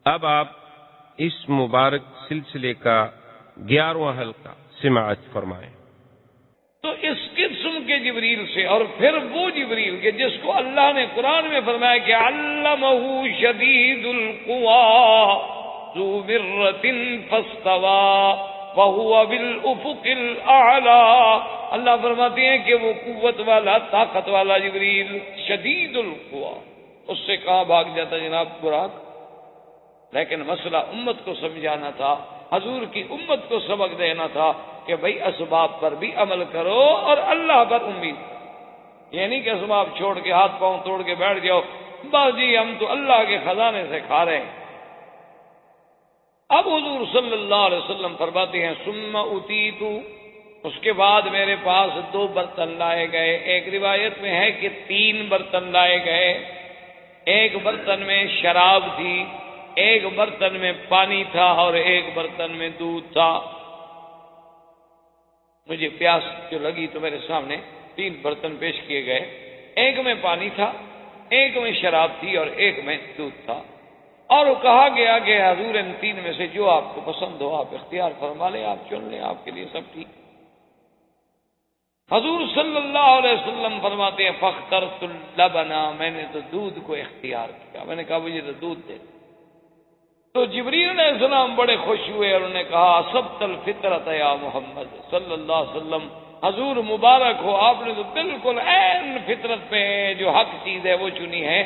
اب آپ اس مبارک سلسلے کا 11واں حلقہ سماعت فرمائیں۔ تو اس قسم کے جبریل سے، اور پھر وہ جبریل کے جس کو اللہ نے قرآن میں فرمایا کہ علمہ شدید القویٰ ذو مرۃ فاستویٰ وہو بالافق الاعلیٰ، اللہ فرماتے ہیں کہ وہ قوت والا، طاقت والا جبریل شدید القویٰ، اس سے کہاں بھاگ جاتا جناب براق؟ لیکن مسئلہ امت کو سمجھانا تھا، حضور کی امت کو سبق دینا تھا کہ بھئی اسباب پر بھی عمل کرو اور اللہ پر امید، یہ نہیں کہ اسباب چھوڑ کے ہاتھ پاؤں توڑ کے بیٹھ جاؤ، بس جی ہم تو اللہ کے خزانے سے کھا رہے ہیں۔ اب حضور صلی اللہ علیہ وسلم فرماتے ہیں ثم اتیت، اس کے بعد میرے پاس 2 برتن لائے گئے، ایک روایت میں ہے کہ 3 برتن لائے گئے، ایک برتن میں شراب تھی، ایک برتن میں پانی تھا اور ایک برتن میں دودھ تھا۔ مجھے پیاس جو لگی تو میرے سامنے 3 برتن پیش کیے گئے، ایک میں پانی تھا، ایک میں شراب تھی اور ایک میں دودھ تھا، اور کہا گیا کہ حضور ان 3 میں سے جو آپ کو پسند ہو آپ اختیار فرما لیں، آپ چن لیں، آپ کے لیے سب ٹھیک۔ حضور صلی اللہ علیہ وسلم فرماتے ہیں فاخترت اللبن، میں نے تو دودھ کو اختیار کیا، میں نے کہا مجھے تو دودھ دے۔ تو جبریل علیہ السلام بڑے خوش ہوئے اور انہوں نے کہا اصبت الفطرت یا محمد صلی اللہ علیہ وسلم، حضور مبارک ہو، آپ نے تو بالکل عین فطرت پہ جو حق چیز ہے وہ چنی ہے۔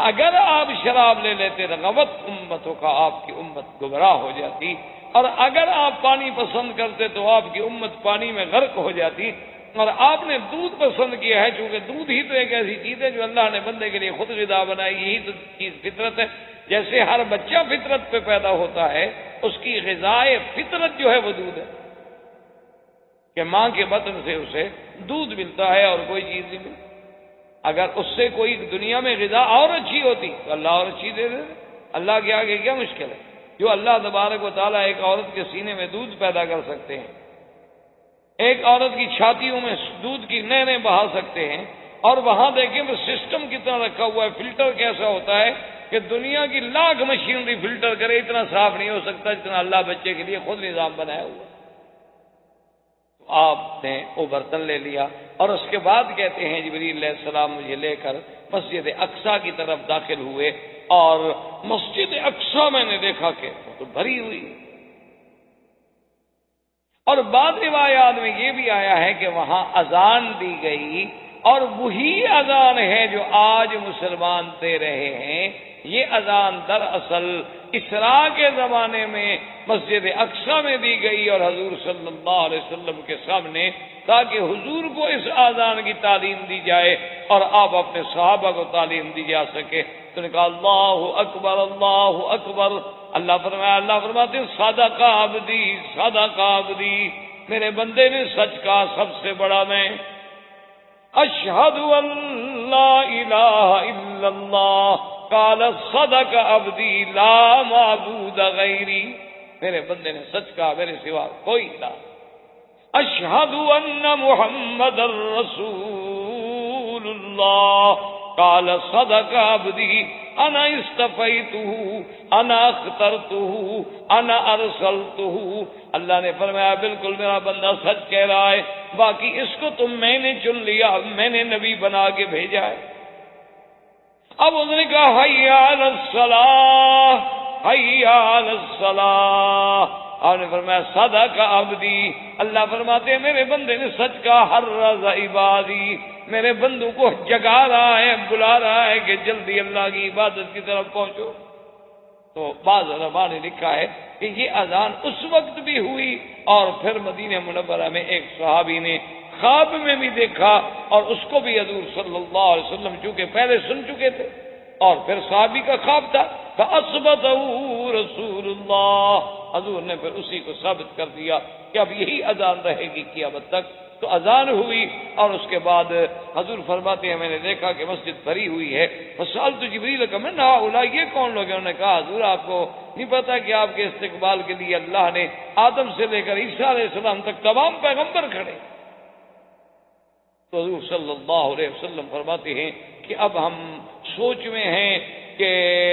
اگر آپ شراب لے لیتے رغبت امتوں کا، آپ کی امت گمراہ ہو جاتی، اور اگر آپ پانی پسند کرتے تو آپ کی امت پانی میں غرق ہو جاتی، اور آپ نے دودھ پسند کیا ہے چونکہ دودھ ہی تو ایک ایسی چیز ہے جو اللہ نے بندے کے لیے خود غذا بنائی، یہی تو چیز فطرت ہے۔ جیسے ہر بچہ فطرت پہ پیدا ہوتا ہے، اس کی غذائے فطرت جو ہے وہ دودھ ہے، کہ ماں کے بطن سے اسے دودھ ملتا ہے اور کوئی چیز نہیں ملتی۔ اگر اس سے کوئی دنیا میں غذا اور اچھی ہوتی تو اللہ اور اچھی دے دے، اللہ کے آگے کیا مشکل ہے؟ جو اللہ تبارک و تعالیٰ ایک عورت کے سینے میں دودھ پیدا کر سکتے ہیں، ایک عورت کی چھاتیوں میں دودھ کی نہریں بہا سکتے ہیں، اور وہاں دیکھیں وہ سسٹم کتنا رکھا ہوا ہے، فلٹر کیسا ہوتا ہے کہ دنیا کی لاکھ مشینری فلٹر کرے اتنا صاف نہیں ہو سکتا جتنا اللہ بچے کے لیے خود نظام بنایا ہوا۔ تو آپ نے وہ برتن لے لیا، اور اس کے بعد کہتے ہیں جبریل علیہ السلام مجھے لے کر مسجد اقصیٰ کی طرف داخل ہوئے، اور مسجد اقصیٰ میں نے دیکھا کہ وہ تو بھری ہوئی، اور بعض روایات میں یہ بھی آیا ہے کہ وہاں اذان دی گئی، اور وہی اذان ہے جو آج مسلمان دے رہے ہیں۔ یہ اذان دراصل اسراء کے زمانے میں مسجد اقصیٰ میں دی گئی اور حضور صلی اللہ علیہ وسلم کے سامنے، تاکہ حضور کو اس اذان کی تعلیم دی جائے اور آپ اپنے صحابہ کو تعلیم دی جا سکے۔ تو نے کہا اللہ اکبر اللہ اکبر، اللہ فرماتے ہیں صدق عبدی صدق عبدی، میرے بندے نے سچ کہا، سب سے بڑا میں۔ اشہد ان لا الہ الا اللہ قال صدق عبدی لا معبود غیری، میرے بندے نے سچ کہا، میرے سوا کوئی نہ۔ اشہد ان محمد رسول اللہ قال صدق عبدی انا استفیتہ انا اخترتہ انا ارسلتہ، اللہ نے فرمایا بالکل میرا بندہ سچ کہہ رہا ہے، باقی اس کو تو میں نے چن لیا، میں نے نبی بنا کے بھیجا ہے۔ اب اس نے کہا حی علی الصلاۃ حی علی الصلاۃ، آپ نے فرمایا صدق عبدی، اللہ فرماتے ہیں میرے بندے نے سچ کہا، حرض عبادی، میرے بندوں کو جگا رہا ہے، بلا رہا ہے کہ جلدی اللہ کی عبادت کی طرف پہنچو۔ تو بعض علماء نے لکھا ہے کہ یہ اذان اس وقت بھی ہوئی، اور پھر مدینہ منورہ میں ایک صحابی نے خواب میں بھی دیکھا، اور اس کو بھی حضور صلی اللہ علیہ وسلم چونکہ پہلے سن چکے تھے، اور پھر صحابی کا خواب تھا، فَأَثْبَتَهُ رسول اللہ، حضور نے پھر اسی کو ثابت کر دیا کہ اب یہی اذان رہے گی قیامت تک۔ تو اذان ہوئی، اور اس کے بعد حضور فرماتے ہیں میں نے دیکھا کہ مسجد بھری ہوئی ہے، فسألت جبریل کا من ہؤلاء، یہ کون لوگ ہیں؟ انہوں نے کہا حضور آپ کو نہیں پتا کہ آپ کے استقبال کے لیے اللہ نے آدم سے لے کر عیسیٰ علیہ السلام تک تمام پیغمبر کھڑے۔ تو حضور صلی اللہ علیہ وسلم فرماتے ہیں کہ اب ہم سوچ میں ہیں کہ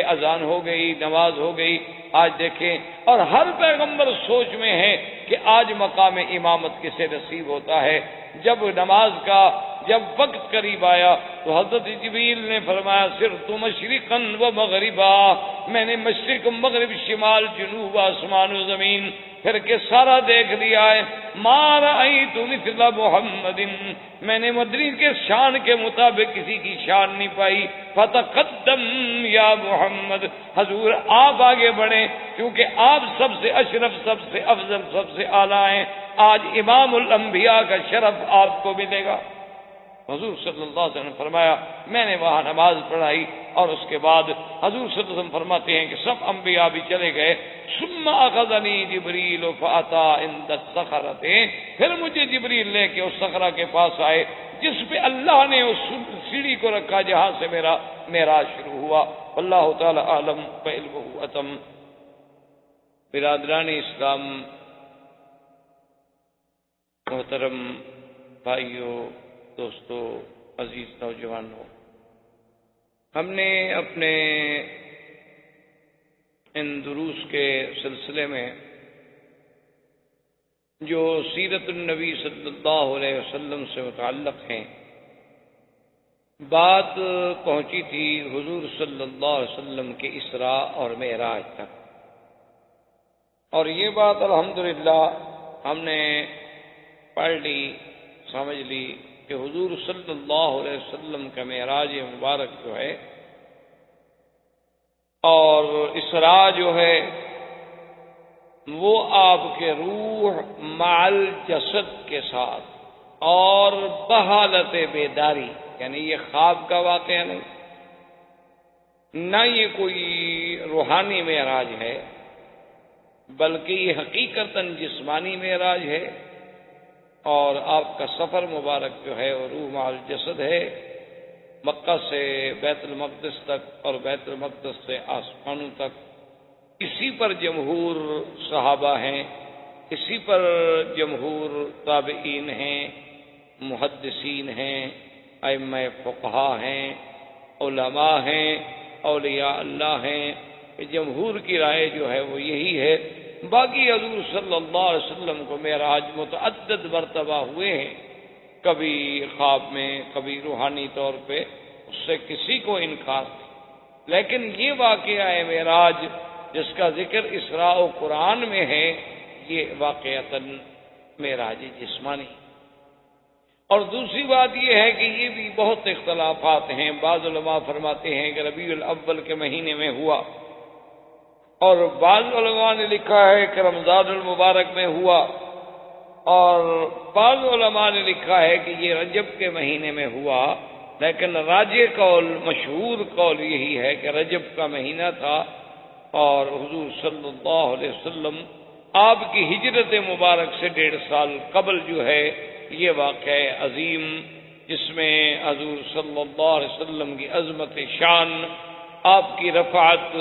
اذان ہو گئی، نماز ہو گئی. آج دیکھیں، اور ہر پیغمبر سوچ میں ہے کہ آج مقام امامت کسے نصیب ہوتا ہے. جب نماز کا جب وقت قریب آیا تو حضرت جبریل نے فرمایا صرف مشرقاً و مغربا، میں نے مشرق مغرب شمال جنوب آسمان و زمین پھر کے سارا دیکھ لیا ہے. ما رأیت مثل محمد، میں نے مدنی کے شان کے مطابق کسی کی شان نہیں پائی. فتقدم یا محمد، حضور آپ آگے بڑھیں کیونکہ آپ سب سے اشرف، سب سے افضل، سب سے اعلیٰ ہیں. آج امام الانبیاء کا شرف آپ کو ملے گا. حضور صلی اللہ علیہ وسلم فرمایا میں نے وہاں نماز پڑھائی، اور اس کے بعد حضور صلی اللہ علیہ وسلم فرماتے ہیں کہ سب انبیاء بھی چلے گئے. ثم اخذنی جبریل فاتا عند الصخرۃ، پھر مجھے جبریل لے کے اس صخرہ کے پاس آئے جس پہ اللہ نے اس سیڑھی کو رکھا جہاں سے میرا معراج شروع ہوا. اللہ تعالی عالم بعلمہ اتم. برادران اسلام، محترم بھائیوں، دوستو، عزیز نوجوانوں، ہم نے اپنے ان دروس کے سلسلے میں جو سیرت النبی صلی اللہ علیہ وسلم سے متعلق ہیں بات پہنچی تھی حضور صلی اللہ علیہ وسلم کے اسراء اور معراج تک، اور یہ بات الحمدللہ ہم نے پڑھ لی، سمجھ لی کہ حضور صلی اللہ علیہ وسلم کا معراج مبارک جو ہے اور اسراء جو ہے وہ آپ کے روح مع جسد کے ساتھ اور بحالت بیداری، یعنی یہ خواب کا واقعہ نہیں، نہ یہ کوئی روحانی معراج ہے، بلکہ یہ حقیقتاً جسمانی معراج ہے. اور آپ کا سفر مبارک جو ہے وہ روح مع الجسد ہے، مکہ سے بیت المقدس تک اور بیت المقدس سے آسمانوں تک. اسی پر جمہور صحابہ ہیں، اسی پر جمہور تابعین ہیں، محدثین ہیں، ائمہ فقہا ہیں، علماء ہیں، اولیاء اللہ ہیں. جمہور کی رائے جو ہے وہ یہی ہے. باقی حضور صلی اللہ علیہ وسلم کو معراج متعدد مرتبہ ہوئے ہیں، کبھی خواب میں، کبھی روحانی طور پہ، اس سے کسی کو انکار نہیں. لیکن یہ واقعہ ہے معراج جس کا ذکر اسراء و قرآن میں ہے، یہ واقعتاً معراج جسمانی. اور دوسری بات یہ ہے کہ یہ بھی بہت اختلافات ہیں. بعض علماء فرماتے ہیں کہ ربیع الاول کے مہینے میں ہوا، اور بعض علماء نے لکھا ہے کہ رمضان المبارک میں ہوا، اور بعض علماء نے لکھا ہے کہ یہ رجب کے مہینے میں ہوا. لیکن راجح قول، مشہور قول یہی ہے کہ رجب کا مہینہ تھا، اور حضور صلی اللہ علیہ وسلم آپ کی ہجرت مبارک سے 1.5 سال قبل جو ہے یہ واقعہ عظیم، جس میں حضور صلی اللہ علیہ وسلم کی عظمت شان، آپ کی رفعت،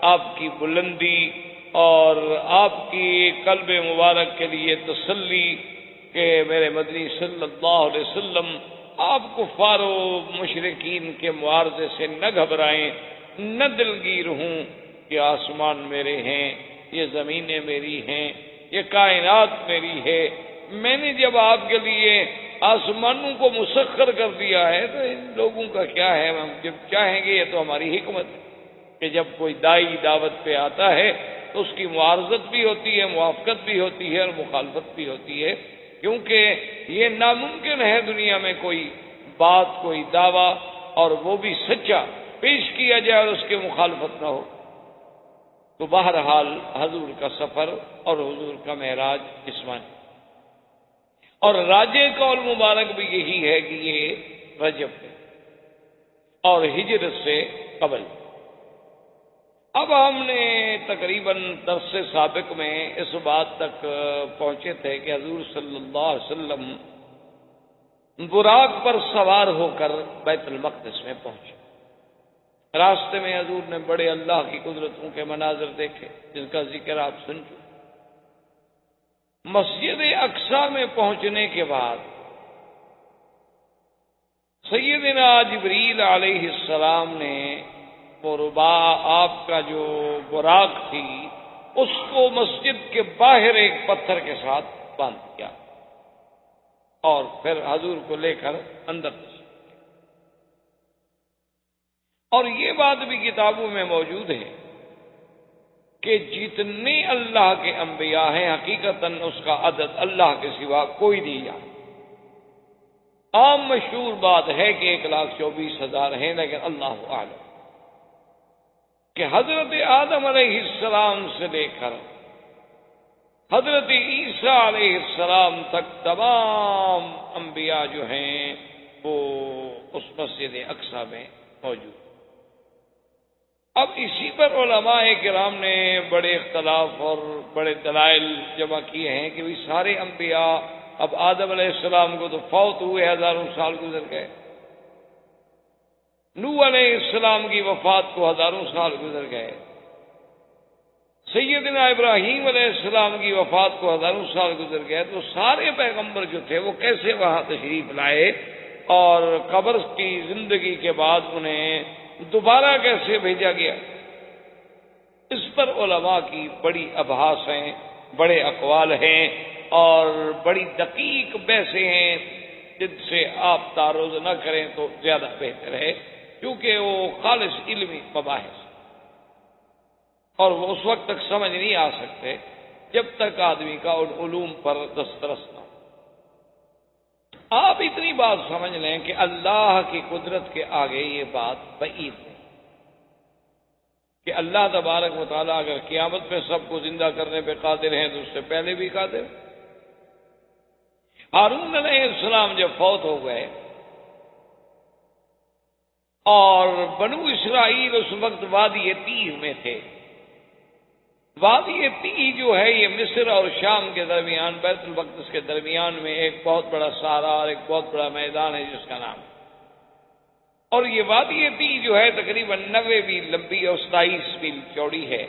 آپ کی بلندی، اور آپ کی قلب مبارک کے لیے تسلی کہ میرے مدنی صلی اللہ علیہ وسلم آپ کفار و مشرکین کے معارضے سے نہ گھبرائیں، نہ دلگیر ہوں کہ آسمان میرے ہیں، یہ زمینیں میری ہیں، یہ کائنات میری ہے. میں نے جب آپ کے لیے آسمانوں کو مسخر کر دیا ہے تو ان لوگوں کا کیا ہے؟ ہم جب چاہیں گے، یہ تو ہماری حکمت ہے کہ جب کوئی دائی دعوت پہ آتا ہے تو اس کی معارضت بھی ہوتی ہے، موافقت بھی ہوتی ہے اور مخالفت بھی ہوتی ہے، کیونکہ یہ ناممکن ہے دنیا میں کوئی بات، کوئی دعویٰ، اور وہ بھی سچا پیش کیا جائے اور اس کے مخالفت نہ ہو. تو بہرحال حضور کا سفر اور حضور کا معراج جسمانی، اور راجح قول مبارک بھی یہی ہے کہ یہ رجب ہے اور ہجرت سے قبل. اب ہم نے تقریباً درس سابق میں اس بات تک پہنچے تھے کہ حضور صلی اللہ علیہ وسلم براق پر سوار ہو کر بیت المقدس میں پہنچے. راستے میں حضور نے بڑے اللہ کی قدرتوں کے مناظر دیکھے جن کا ذکر آپ سن چکے. مسجد اقصی میں پہنچنے کے بعد سیدنا جبریل علیہ السلام نے وہ ربا آپ کا جو براق تھی اس کو مسجد کے باہر ایک پتھر کے ساتھ باندھ دیا اور پھر حضور کو لے کر اندر تشریف لے۔ اور یہ بات بھی کتابوں میں موجود ہے کہ جتنے اللہ کے انبیاء ہیں حقیقتاً اس کا عدد اللہ کے سوا کوئی نہیں جانتا۔ عام مشہور بات ہے کہ 1,24,000 ہیں، لیکن اللہ اعلم کہ حضرت آدم علیہ السلام سے لے کر حضرت عیسیٰ علیہ السلام تک تمام انبیاء جو ہیں وہ اس مسجد اقصی میں موجود۔ اب اسی پر علماء کرام نے بڑے اختلاف اور بڑے دلائل جمع کیے ہیں کہ بھی سارے انبیاء، اب آدم علیہ السلام کو تو فوت ہوئے، ہزاروں سال گزر گئے، نوح علیہ السلام کی وفات کو ہزاروں سال گزر گئے، سیدنا ابراہیم علیہ السلام کی وفات کو ہزاروں سال گزر گئے، تو سارے پیغمبر جو تھے وہ کیسے وہاں تشریف لائے اور قبر کی زندگی کے بعد انہیں دوبارہ کیسے بھیجا گیا؟ اس پر علماء کی بڑی ابحاث ہیں، بڑے اقوال ہیں اور بڑی دقیق بحثیں ہیں جن سے آپ تعرض نہ کریں تو زیادہ بہتر ہے، کیونکہ وہ خالص علمی مباحث اور وہ اس وقت تک سمجھ نہیں آ سکتے جب تک آدمی کا ان علوم پر دسترس نہ ہو۔ آپ اتنی بات سمجھ لیں کہ اللہ کی قدرت کے آگے یہ بات بعید نہیں کہ اللہ تبارک و تعالیٰ اگر قیامت میں سب کو زندہ کرنے پہ قادر ہیں تو اس سے پہلے بھی قادر۔ ہارون علیہ السلام جب فوت ہو گئے اور بنو اسرائیل اس وقت وادی تیہ میں تھے، وادی تیہ جو ہے یہ مصر اور شام کے درمیان، بیت المقدس کے درمیان میں ایک بہت بڑا صحرا اور ایک بہت بڑا میدان ہے جس کا نام، اور یہ وادی تیہ جو ہے تقریباً 90 میل لمبی اور 27 میل چوڑی ہے۔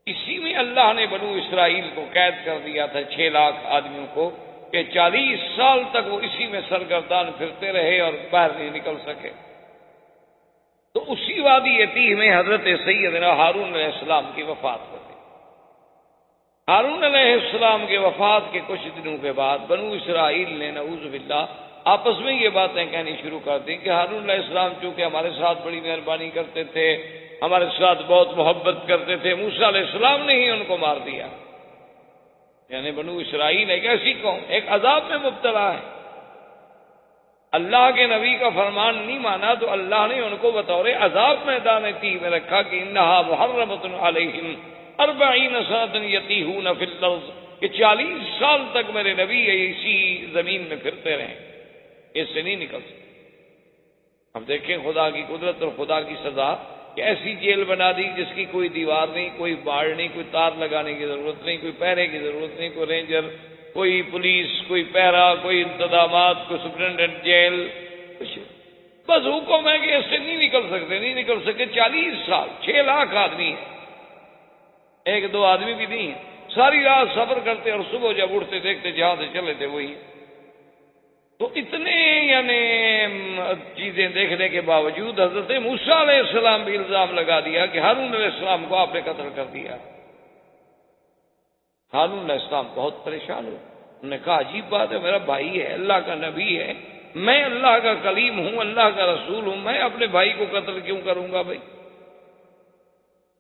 اسی میں اللہ نے بنو اسرائیل کو قید کر دیا تھا 6 لاکھ آدمیوں کو کہ 40 سال تک وہ اسی میں سرگردان پھرتے رہے اور باہر نہیں نکل سکے۔ تو اسی وادی تیہ میں حضرت سیدنا ہارون علیہ السلام کی وفات ہو گئی۔ ہارون علیہ السلام کے وفات کے کچھ دنوں کے بعد بنو اسرائیل نے نعوذ باللہ آپس میں یہ باتیں کہنی شروع کر دی کہ ہارون علیہ السلام چونکہ ہمارے ساتھ بڑی مہربانی کرتے تھے، ہمارے ساتھ بہت محبت کرتے تھے، موسیٰ علیہ السلام نے ہی ان کو مار دیا۔ یعنی بنو اسرائیل ایک ایسی قوم ایک عذاب میں مبتلا ہے، اللہ کے نبی کا فرمان نہیں مانا تو اللہ نے ان کو بطور عذاب میدان تیہ میں رکھا کہ انہا محرمۃ علیہم 40 سنۃ یتیہون فی الارض، کہ 40 سال تک میرے نبی اسی زمین میں پھرتے رہیں، اس سے نہیں نکل سکتے۔ اب دیکھیں خدا کی قدرت اور خدا کی سزا کہ ایسی جیل بنا دی جس کی کوئی دیوار نہیں، کوئی باڑ نہیں، کوئی تار لگانے کی ضرورت نہیں، کوئی پہرے کی ضرورت نہیں، کوئی رینجر، کوئی پولیس، کوئی پہرا، کوئی انتظامات، کوئی سپرنٹینڈنٹ جیل، کچھ بس حکم ہے کہ اس سے نہیں نکل سکے 40 سال، 6 لاکھ آدمی ہیں، 1-2 آدمی بھی نہیں ہیں، ساری رات سفر کرتے اور صبح جب اٹھتے دیکھتے جہاں سے چلے تھے وہی۔ تو اتنے یعنی چیزیں دیکھنے کے باوجود حضرت موسیٰ علیہ السلام بھی الزام لگا دیا کہ ہارون علیہ السلام کو آپ نے قتل کر دیا۔ ہارون علیہ السلام بہت پریشان ہوئے، انہوں نے کہا عجیب بات ہے، میرا بھائی ہے، اللہ کا نبی ہے، میں اللہ کا کلیم ہوں، اللہ کا رسول ہوں، میں اپنے بھائی کو قتل کیوں کروں گا بھائی؟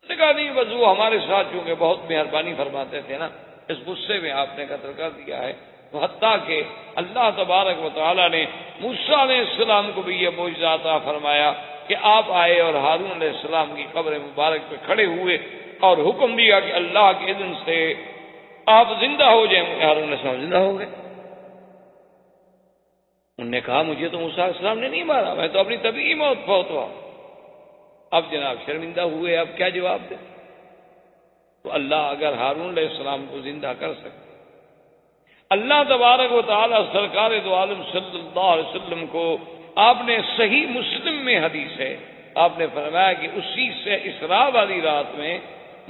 نے کہا نہیں، بس وہ ہمارے ساتھ چونکہ بہت مہربانی فرماتے تھے نا، اس غصے میں آپ نے قتل کر دیا ہے۔ تو حتیٰ کہ اللہ تبارک و تعالیٰ نے موسیٰ علیہ السلام کو بھی یہ معجزہ عطا فرمایا کہ آپ آئے اور ہارون علیہ السلام کی قبر مبارک پہ کھڑے ہوئے اور حکم دیا کہ اللہ کے اذن سے آپ زندہ ہو جائیں۔ ہارون علیہ السلام زندہ ہو گئے۔ انہوں نے کہا مجھے تو موسیٰ علیہ السلام نے نہیں مارا، میں تو اپنی طبیعی موت فوت ہوا۔ اب جناب شرمندہ ہوئے، اب کیا جواب دیں؟ تو اللہ اگر ہارون علیہ السلام کو زندہ کر سکتے، اللہ تبارک و تعالی سرکار دو عالم صلی اللہ علیہ وسلم کو آپ نے صحیح مسلم میں حدیث ہے، آپ نے فرمایا کہ اسی سے اسراء والی رات میں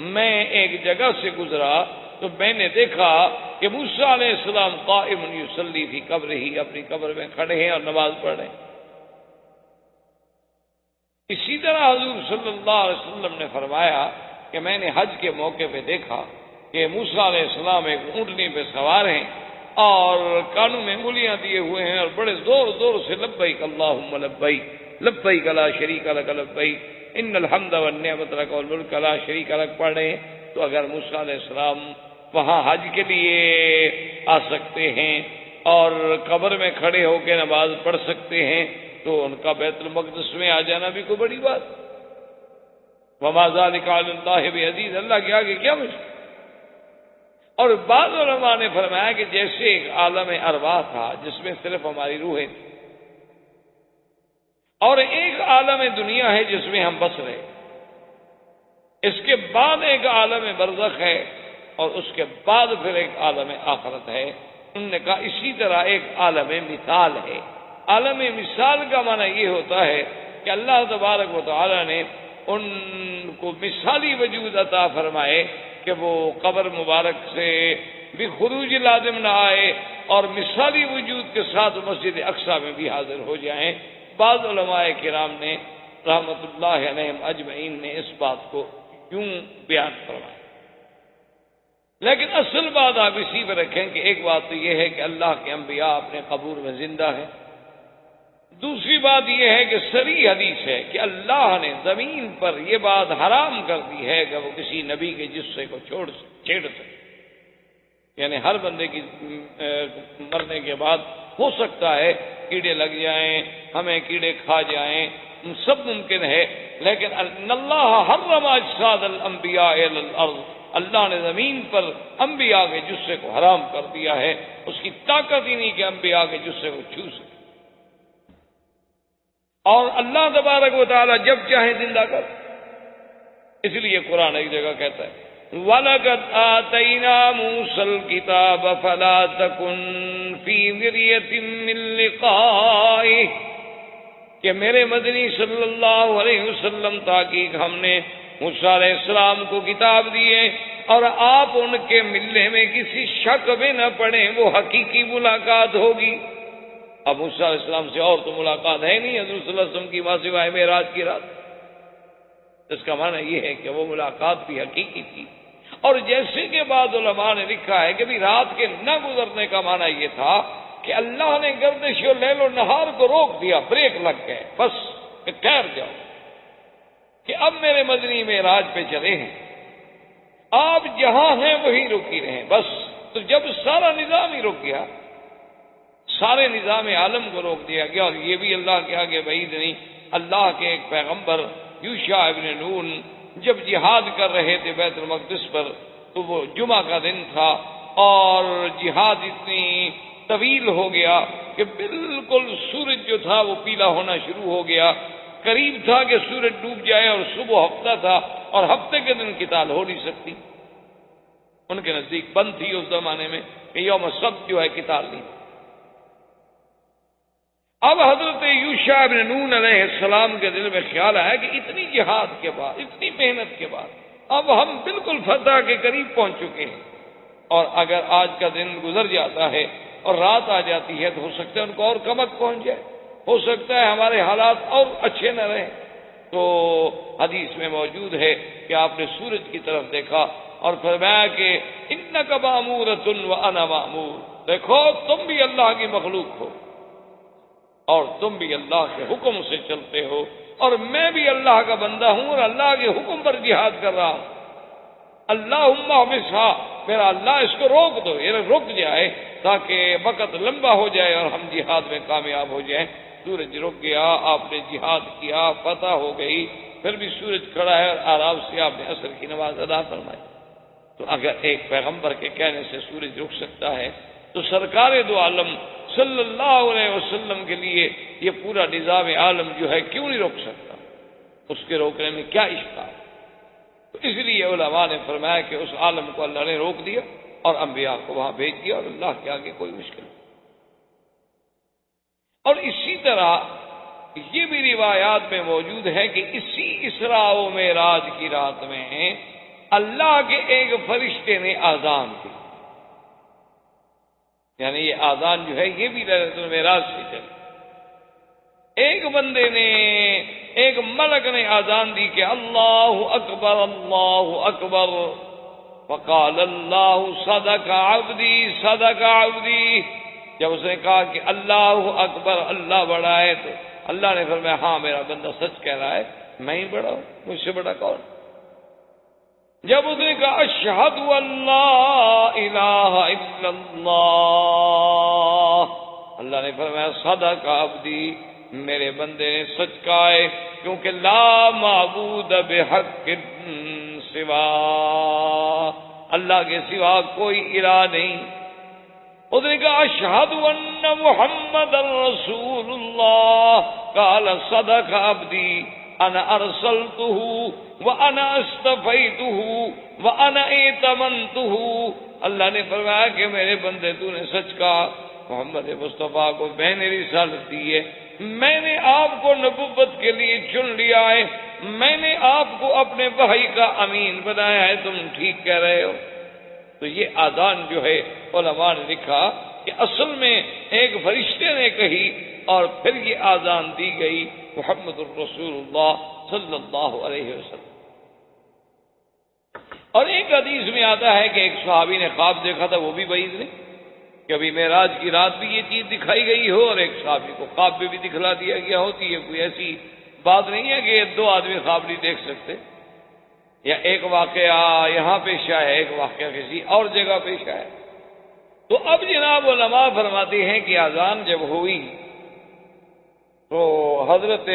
میں ایک جگہ سے گزرا تو میں نے دیکھا کہ موسیٰ علیہ السلام قائم یصلی فی قبرہ، اپنی قبر میں کھڑے ہیں اور نماز پڑھ رہے ہیں۔ اسی طرح حضور صلی اللہ علیہ وسلم نے فرمایا کہ میں نے حج کے موقع پہ دیکھا کہ موسیٰ علیہ السلام ایک اونٹنی پہ سوار ہیں اور کانوں میں انگلیاں دیے ہوئے ہیں اور بڑے زور زور سے لبیک اللہم لبیک لبیک لا شریک لک لبیک ان الحمد والنعمت لک والملک لا شریک لک پڑھ رہے ہیں. تو اگر موسیٰ علیہ السلام وہاں حج کے لیے آ سکتے ہیں اور قبر میں کھڑے ہو کے نماز پڑھ سکتے ہیں تو ان کا بیت المقدس میں آ جانا بھی کوئی بڑی بات. وما ذلک علی اللہ بعزیز، اللہ کے آگے کیا مشکل. اور بعض علماء نے فرمایا کہ جیسے ایک عالم ارواح تھا جس میں صرف ہماری روحیں تھیں، اور ایک عالم دنیا ہے جس میں ہم بس رہے، اس کے بعد ایک عالم برزخ ہے اور اس کے بعد پھر ایک عالم آخرت ہے. انہوں نے کہا اسی طرح ایک عالم مثال ہے. عالم مثال کا معنی یہ ہوتا ہے کہ اللہ تبارک و تعالی نے ان کو مثالی وجود عطا فرمائے کہ وہ قبر مبارک سے بھی خروج لازم نہ آئے اور مثالی وجود کے ساتھ مسجد اقصی میں بھی حاضر ہو جائیں. بعض علماء کرام نے رحمت اللہ علیہم اجمعین نے اس بات کو یوں بیان فرمایا. لیکن اصل بات آپ اسی پہ رکھیں کہ ایک بات تو یہ ہے کہ اللہ کے انبیاء اپنے قبور میں زندہ ہیں. دوسری بات یہ ہے کہ صریح حدیث ہے کہ اللہ نے زمین پر یہ بات حرام کر دی ہے کہ وہ کسی نبی کے جسے کو چھیڑ سکے. یعنی ہر بندے کی مرنے کے بعد ہو سکتا ہے کیڑے لگ جائیں، ہمیں کیڑے کھا جائیں، سب ممکن ہے، لیکن اللہ حرم اجساد الانبیاء علی الارض، اللہ نے زمین پر انبیاء کے جسے کو حرام کر دیا ہے. اس کی طاقت ہی نہیں کہ انبیاء کے جسے کو چھو سکے. اور اللہ تبارک و تعالی جب چاہے زندہ کر. اس لیے قرآن ایک جگہ کہتا ہے وَلَقَدْ آتَيْنَا مُوسَى الْكِتَابَ فَلَا تَكُنْ فِي مِرْيَةٍ مِّن لِقَائِهِ، کہ میرے مدنی صلی اللہ علیہ وسلم تحقیق ہم نے موسیٰ علیہ السلام کو کتاب دیے اور آپ ان کے ملنے میں کسی شک میں نہ پڑیں، وہ حقیقی ملاقات ہوگی. اب موسیٰ علیہ السلام سے اور تو ملاقات ہے نہیں حضور صلی اللہ علیہ وسلم کی ماں سوائے معراج کی رات. اس کا معنی یہ ہے کہ وہ ملاقات بھی حقیقی تھی. اور جیسے کہ بعض علماء نے لکھا ہے کہ بھی رات کے نہ گزرنے کا معنی یہ تھا کہ اللہ نے گردش و لیل و نہار کو روک دیا، بریک لگ گئے، بس کہ ٹھہر جاؤ کہ اب میرے مدنی معراج پہ چلے ہیں، آپ جہاں ہیں وہی رکی رہیں بس. تو جب سارا نظام ہی رک گیا، سارے نظام عالم کو روک دیا گیا، اور یہ بھی اللہ کے آگے بعید نہیں. اللہ کے ایک پیغمبر یوشع ابن نون جب جہاد کر رہے تھے بیت المقدس پر، تو وہ جمعہ کا دن تھا اور جہاد اتنی طویل ہو گیا کہ بالکل سورج جو تھا وہ پیلا ہونا شروع ہو گیا. قریب تھا کہ سورج ڈوب جائے اور صبح ہفتہ تھا اور ہفتے کے دن قتال ہو نہیں سکتی. ان کے نزدیک بند تھی اس زمانے میں کہ یوم سبت جو ہے قتال نہیں. اب حضرت یوشع ابن نون علیہ السلام کے دل میں خیال آیا کہ اتنی جہاد کے بعد، اتنی محنت کے بعد اب ہم بالکل فتح کے قریب پہنچ چکے ہیں، اور اگر آج کا دن گزر جاتا ہے اور رات آ جاتی ہے تو ہو سکتا ہے ان کو اور کمک پہنچ جائے، ہو سکتا ہے ہمارے حالات اور اچھے نہ رہیں. تو حدیث میں موجود ہے کہ آپ نے سورج کی طرف دیکھا اور فرمایا کہ انک مامورۃ وانا مامور، دیکھو تم بھی اللہ کی مخلوق ہو اور تم بھی اللہ کے حکم سے چلتے ہو، اور میں بھی اللہ کا بندہ ہوں اور اللہ کے حکم پر جہاد کر رہا ہوں. اللہم احبسھا، میرا اللہ اس کو روک دو، یہ رک جائے تاکہ وقت لمبا ہو جائے اور ہم جہاد میں کامیاب ہو جائیں. سورج رک گیا، آپ نے جہاد کیا، فتح ہو گئی، پھر بھی سورج کھڑا ہے اور آرام سے آپ نے عصر کی نماز ادا فرمائی. تو اگر ایک پیغمبر کے کہنے سے سورج رک سکتا ہے تو سرکار دو عالم صلی اللہ علیہ وسلم کے لیے یہ پورا نظام عالم جو ہے کیوں نہیں روک سکتا؟ اس کے روکنے میں کیا اشکال؟ تو اس لیے علماء نے فرمایا کہ اس عالم کو اللہ نے روک دیا اور انبیاء کو وہاں بھیج دیا، اور اللہ کے آگے کوئی مشکل نہیں. اور اسی طرح یہ بھی روایات میں موجود ہے کہ اسی اسراء و معراج کی رات میں اللہ کے ایک فرشتے نے آذان دی. یعنی یہ آذان جو ہے یہ بھی لیلۃ المعراج سے چلی. ایک بندے نے ایک ملک نے آذان دی کہ اللہ اکبر اللہ اکبر، وقال اللہ صدق عبدی صدق عبدی۔ جب اس نے کہا کہ اللہ اکبر اللہ بڑا ہے تو اللہ نے فرمایا ہاں میرا بندہ سچ کہہ رہا ہے، میں ہی بڑا ہوں، مجھ سے بڑا کون؟ جب اس نے کہا اشہد ان لا الہ الا اللہ، اللہ نے فرمایا صدق عبدی، میرے بندے نے سچ کہا ہے، کیونکہ لا معبود بحق سوا، اللہ کے سوا کوئی الہ نہیں۔ اس نے کہا اشہد ان محمد رسول اللہ، قال صدق عبدی انا ارسلتہ وانا اصطفیتہ وانا ائتمنتہ۔ اللہ نے فرمایا کہ میرے بندے تو نے سچ کہا، محمد مصطفیٰ کو میں نے رسالت دی ہے، میں نے آپ کو نبوت کے لیے چن لیا ہے، میں نے آپ کو اپنے وحی کا امین بنایا ہے، تم ٹھیک کہہ رہے ہو۔ تو یہ آذان جو ہے علماء نے لکھا کہ اصل میں ایک فرشتے نے کہی اور پھر یہ آذان دی گئی محمد الرسول اللہ صلی اللہ علیہ وسلم۔ اور ایک حدیث میں آتا ہے کہ ایک صحابی نے خواب دیکھا تھا، وہ بھی بعید نہیں، کہ ابھی معراج کی رات بھی یہ چیز دکھائی گئی ہو اور ایک صحابی کو خواب میں بھی دکھلا دیا گیا ہوتی ہے، کوئی ایسی بات نہیں ہے کہ دو آدمی خواب نہیں دیکھ سکتے، یا ایک واقعہ یہاں پیش آیا ہے، ایک واقعہ کسی اور جگہ پیش آیا۔ تو اب جناب علماء فرماتے ہیں کہ اذان جب ہوئی تو حضرت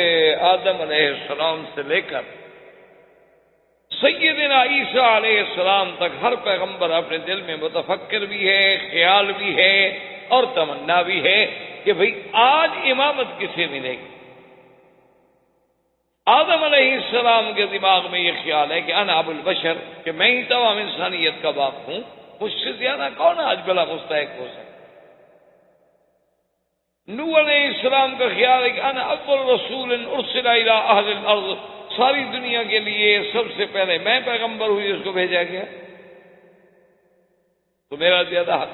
آدم علیہ السلام سے لے کر سیدنا عیسیٰ علیہ السلام تک ہر پیغمبر اپنے دل میں متفکر بھی ہے، خیال بھی ہے اور تمنا بھی ہے کہ بھئی آج امامت کسے ملے گی۔ آدم علیہ السلام کے دماغ میں یہ خیال ہے کہ انا ابو البشر، کہ میں ہی تمام انسانیت کا باپ ہوں، مجھ سے زیادہ کون آج بلا مستحق ہو سکتا۔ نوح علیہ السلام کا خیال ہے کہ انا اول رسول ارسل الی اہل الارض، ساری دنیا کے لیے سب سے پہلے میں پیغمبر ہوئی اس کو بھیجا گیا، تو میرا زیادہ حق۔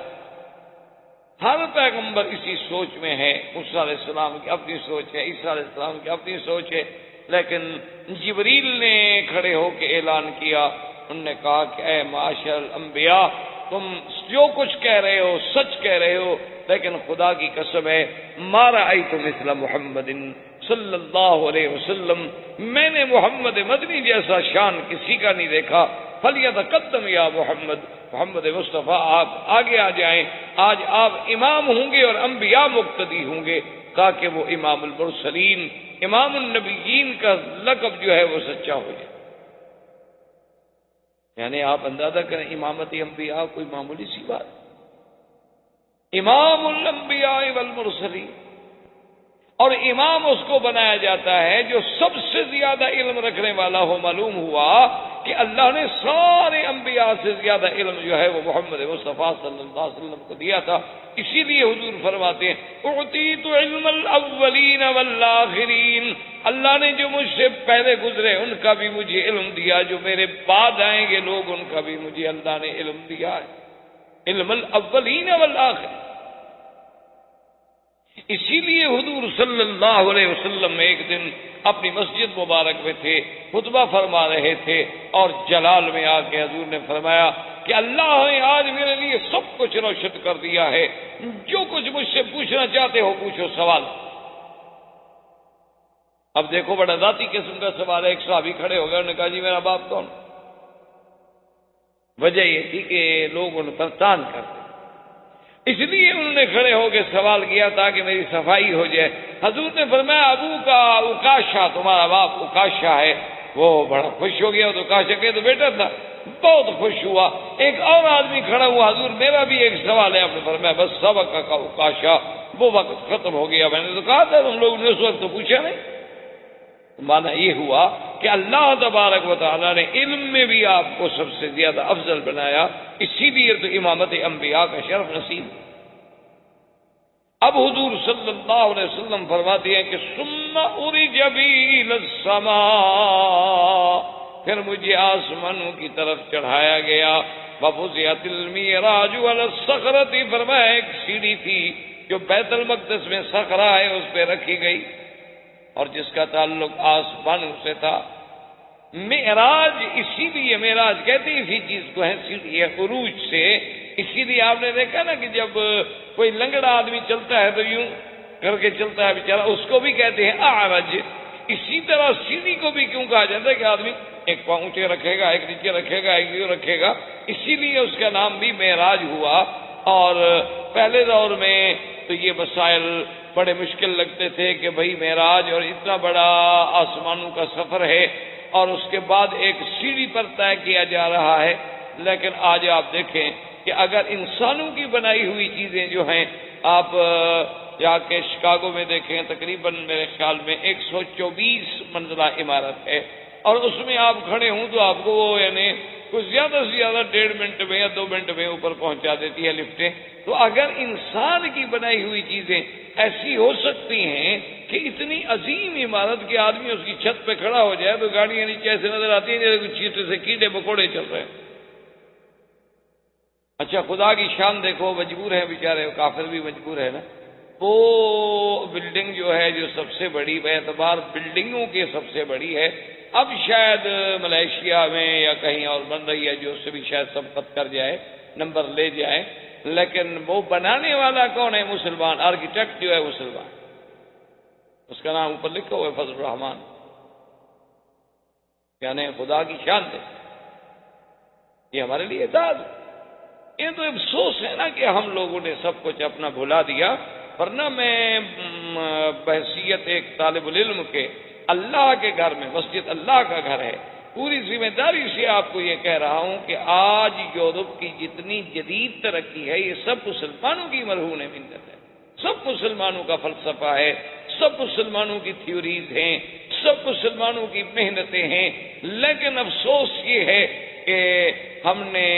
ہر پیغمبر اسی سوچ میں ہے، موسیٰ علیہ السلام کی اپنی سوچ ہے، عیسیٰ علیہ السلام کی اپنی سوچ ہے، لیکن جبریل نے کھڑے ہو کے اعلان کیا، انہوں نے کہا کہ اے معاشر الانبیاء، تم جو کچھ کہہ رہے ہو سچ کہہ رہے ہو، لیکن خدا کی قسم ہے ما رأیت مثل محمد صلی اللہ علیہ وسلم، میں نے محمد مدنی جیسا شان کسی کا نہیں دیکھا۔ فلیتقدم یا محمد، محمد مصطفیٰ آپ آگے آ جائیں، آج آپ امام ہوں گے اور انبیاء مقتدی ہوں گے۔ کہا کہ وہ امام المرسلین، امام النبیین کا لقب جو ہے وہ سچا ہو جائے۔ یعنی آپ اندازہ کریں امامت انبیاء کوئی معمولی سی بات، امام الانبیاء والمرسلین، اور امام اس کو بنایا جاتا ہے جو سب سے زیادہ علم رکھنے والا ہو۔ معلوم ہوا کہ اللہ نے سارے انبیاء سے زیادہ علم جو ہے وہ محمد مصطفیٰ صلی اللہ علیہ وسلم کو دیا تھا۔ اسی لیے حضور فرماتے ہیں اعطیت علم الاولین والآخرین، اللہ نے جو مجھ سے پہلے گزرے ان کا بھی مجھے علم دیا، جو میرے بعد آئیں گے لوگ ان کا بھی مجھے اللہ نے علم دیا ہے، علم الاولین والآخرین۔ اسی لیے حضور صلی اللہ علیہ وسلم ایک دن اپنی مسجد مبارک میں تھے، خطبہ فرما رہے تھے، اور جلال میں آ کے حضور نے فرمایا کہ اللہ نے آج میرے لیے سب کچھ روشن کر دیا ہے، جو کچھ مجھ سے پوچھنا چاہتے ہو پوچھو سوال۔ اب دیکھو بڑا ذاتی قسم کا سوال ہے، ایک صحابی کھڑے ہو گئے، انہوں نے کہا جی میرا باپ کون؟ وجہ یہ تھی کہ لوگ ان پر تان کرتے، اس لیے انہوں نے کھڑے ہو کے سوال کیا تاکہ میری صفائی ہو جائے۔ حضور نے فرمایا ابو کا اکاشا، تمہارا باپ اکاشا ہے۔ وہ بڑا خوش ہو گیا، تو اکاشا کے تو بیٹا تھا، بہت خوش ہوا۔ ایک اور آدمی کھڑا ہوا، حضور میرا بھی ایک سوال ہے۔ آپ نے فرمایا بس سبق کا اکاشا، وہ وقت ختم ہو گیا، میں نے تو کہا تھا تم لوگوں نے اس وقت تو پوچھا نہیں۔ مانا یہ ہوا کہ اللہ تبارک و تعالیٰ نے علم میں بھی آپ کو سب سے زیادہ افضل بنایا، اسی لیے تو امامت انبیاء کا شرف نصیب۔ اب حضور صلی اللہ علیہ وسلم فرماتے ہیں کہ ثم عرج بی الی السماء، پھر مجھے آسمانوں کی طرف چڑھایا گیا۔ وفزعت المعراج علی الصخرۃ، فرمایا ایک سیڑھی تھی جو بیت المقدس میں صخرہ ہے اس پہ رکھی گئی۔ اور جس کا تعلق آسمانوں سے تھا۔ معراج اسی لیے معراج کہتے ہیں اسی چیز کو ہے، سیڑھی عروج سے، اسی لیے آپ نے دیکھا نا کہ جب کوئی لنگڑا آدمی چلتا ہے تو یوں کر کے چلتا ہے بیچارہ، اس کو بھی کہتے ہیں اعرج۔ اسی طرح سیڑھی کو بھی کیوں کہا جاتا ہے کہ آدمی ایک پاؤں اونچے رکھے گا، ایک نیچے رکھے گا، ایک یوں رکھے گا، اسی لیے اس کا نام بھی معراج ہوا۔ اور پہلے دور میں تو یہ مسائل بڑے مشکل لگتے تھے کہ بھئی معراج اور اتنا بڑا آسمانوں کا سفر ہے اور اس کے بعد ایک سیڑھی پر طے کیا جا رہا ہے، لیکن آج آپ دیکھیں کہ اگر انسانوں کی بنائی ہوئی چیزیں جو ہیں، آپ جا کے شکاگو میں دیکھیں، تقریباً میرے خیال میں 124 منزلہ عمارت ہے، اور اس میں آپ کھڑے ہوں تو آپ کو وہ یعنی کچھ زیادہ سے زیادہ 1.5 منٹ میں یا 2 منٹ میں اوپر پہنچا دیتی ہے لفٹیں۔ تو اگر انسان کی بنائی ہوئی چیزیں ایسی ہو سکتی ہیں کہ اتنی عظیم عمارت کے آدمی اس کی چھت پہ کھڑا ہو جائے تو گاڑیاں نیچے ایسے نظر آتی ہیں جیسے کچھ چیٹے سے کیڑے مکوڑے چل رہے ہیں۔ اچھا خدا کی شان دیکھو، مجبور ہے بیچارے، کافر بھی مجبور ہے نا۔ وہ بلڈنگ جو ہے جو سب سے بڑی، بے اعتبار بلڈنگوں کی سب سے بڑی ہے، اب شاید ملیشیا میں یا کہیں اور بن رہی ہے جو اس سے بھی شاید سبقت کر جائے، نمبر لے جائے، لیکن وہ بنانے والا کون ہے؟ مسلمان، آرکیٹیکٹ جو ہے مسلمان، اس کا نام اوپر لکھا ہوا ہے فضل الرحمان، یعنی خدا کی شان دے، یہ ہمارے لیے اعزاز ہے۔ یہ تو افسوس ہے نا کہ ہم لوگوں نے سب کچھ اپنا بھلا دیا، ورنہ میں بحیثیت ایک طالب العلم کے اللہ کے گھر میں، مسجد اللہ کا گھر ہے، پوری ذمہ داری سے آپ کو یہ کہہ رہا ہوں کہ آج یورپ کی جتنی جدید ترقی ہے یہ سب مسلمانوں کی مرہون منت ہے، سب مسلمانوں کا فلسفہ ہے، سب مسلمانوں کی تھیوریز ہیں، سب مسلمانوں کی محنتیں ہیں، لیکن افسوس یہ ہے کہ ہم نے